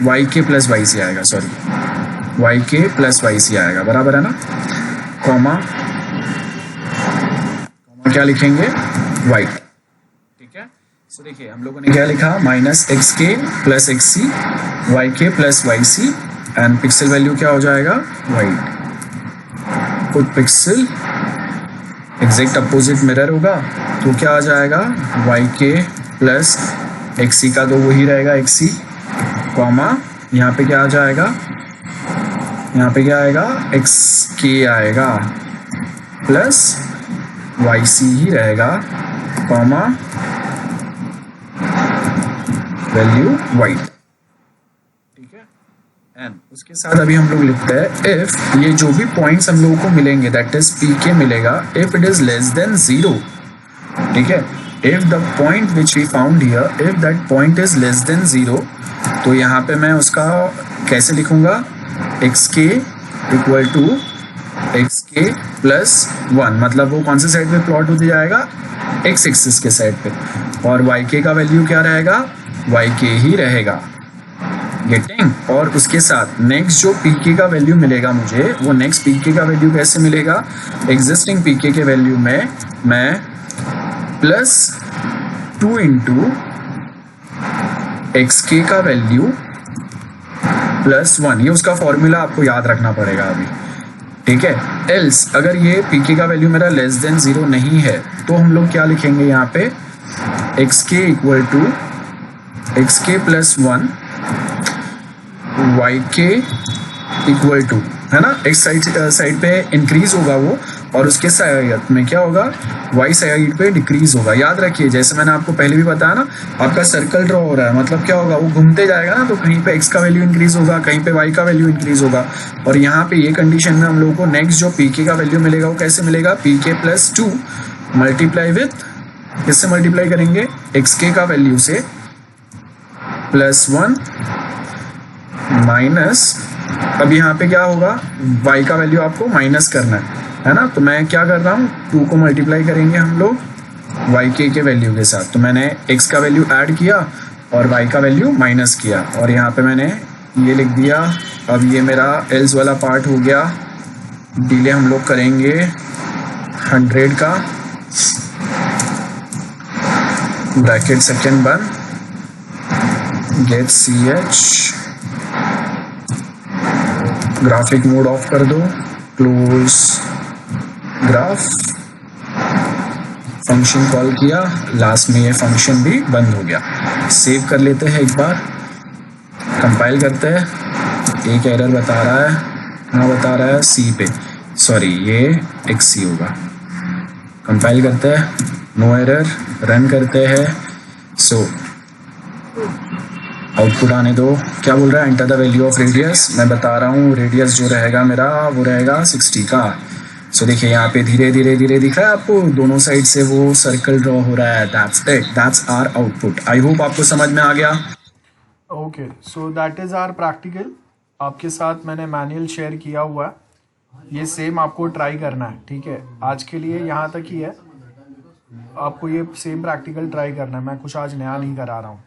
y के प्लस वाई सी आएगा, सॉरी y के प्लस वाई सी आएगा, बराबर है ना, कॉमा क्या लिखेंगे, वाइट। ठीक है, तो देखिए हम लोगों ने क्या लिखा, minus x k plus x c, y k plus y c, and pixel value क्या हो जाएगा, white. Put pixel exact opposite mirror होगा, तो क्या आ जाएगा, वाई के प्लस एक्स सी का तो वही रहेगा एक्स सी, कॉमा यहाँ पे क्या आ जाएगा, यहाँ पे क्या आएगा, एक्स के आएगा, प्लस वाई सी ही रहेगा, कॉमा वैल्यू वाइट। ठीक है, एन। उसके साथ अभी हम लोग लिखते हैं इफ ये जो भी पॉइंट्स हम लोगों को मिलेंगे दैट इज पी के मिलेगा if it is less than 0, ठीक है। If the point which we found here if that point is less than 0, तो यहाँ पे मैं उसका कैसे लिखूंगा, एक्स के equal to x k plus 1, मतलब वो कौन से साइड पे प्लॉट होते जाएगा, एक्स एक्सिस के साइड पे, और वाई के का वैल्यू क्या रहेगा, वाई के ही रहेगा, गेटिंग। और उसके साथ नेक्स्ट जो पी के का वैल्यू मिलेगा मुझे, वो नेक्स्ट पी के का वैल्यू कैसे मिलेगा, एग्जिस्टिंग पी के वैल्यू में मैं प्लस 2 इंटू एक्स के का वैल्यू प्लस 1, ये उसका फॉर्मूला आपको याद रखना पड़ेगा अभी, ठीक है। एल्स अगर ये पी के का वैल्यू मेरा लेस देन 0 नहीं है तो हम लोग क्या लिखेंगे यहाँ पे, एक्स के equal to x k plus 1 Y के इक्वल टू, है ना, एक्स साइड पे इंक्रीज होगा वो, और उसके साइड में क्या होगा, वाई साइड पे डिक्रीज होगा। याद रखिए जैसे मैंने आपको पहले भी बताया ना, आपका सर्कल ड्रॉ हो रहा है, मतलब क्या होगा, वो घूमते जाएगा ना, तो कहीं पे एक्स का वैल्यू इंक्रीज होगा, कहीं पे वाई का वैल्यू इंक्रीज होगा। और यहाँ पे ये कंडीशन में हम लोगों को नेक्स्ट जो पी के का वैल्यू मिलेगा वो कैसे मिलेगा, पी के प्लस 2 मल्टीप्लाई विथ, किससे मल्टीप्लाई करेंगे, एक्स के का वैल्यू से प्लस 1 माइनस, अब यहाँ पे क्या होगा, y का वैल्यू आपको माइनस करना है ना, तो मैं क्या कर रहा हूँ, 2 को मल्टीप्लाई करेंगे हम लोग y के वैल्यू के साथ, तो मैंने x का वैल्यू ऐड किया और y का वैल्यू माइनस किया, और यहाँ पे मैंने ये लिख दिया। अब ये मेरा एल्स वाला पार्ट हो गया, डिले हम लोग करेंगे 100 का, ब्रैकेट सेकेंड बंद, get ch, graphic mode off कर दो, क्लोज ग्राफ, फंक्शन कॉल किया, लास्ट में ये फंक्शन भी बंद हो गया। सेव कर लेते हैं एक बार, कंपाइल करते हैं, एक एरर बता रहा है, हाँ बता रहा है सी पे, सॉरी ये एक्स सी होगा, कंपाइल करते हैं, नो एरर, रन करते हैं। सो आउटपुट आने दो, क्या बोल रहा है, enter the value of radius, मैं बता रहा हूँ रेडियस जो रहेगा मेरा वो रहेगा 60 का। सो देखिए यहाँ पे धीरे धीरे धीरे दिख रहा है आपको, दोनों साइड से वो सर्कल ड्रॉ हो रहा है, that's it, that's our output. I hope आपको समझ में आ गया। Okay, so that is our practical, आपके साथ मैंने मैनुअल शेयर किया हुआ है, ये सेम आपको ट्राई करना है, ठीक है। आज के लिए यहाँ तक ही है, आपको ये सेम प्रैक्टिकल ट्राई करना है, मैं कुछ आज नया नहीं करा रहा हूँ।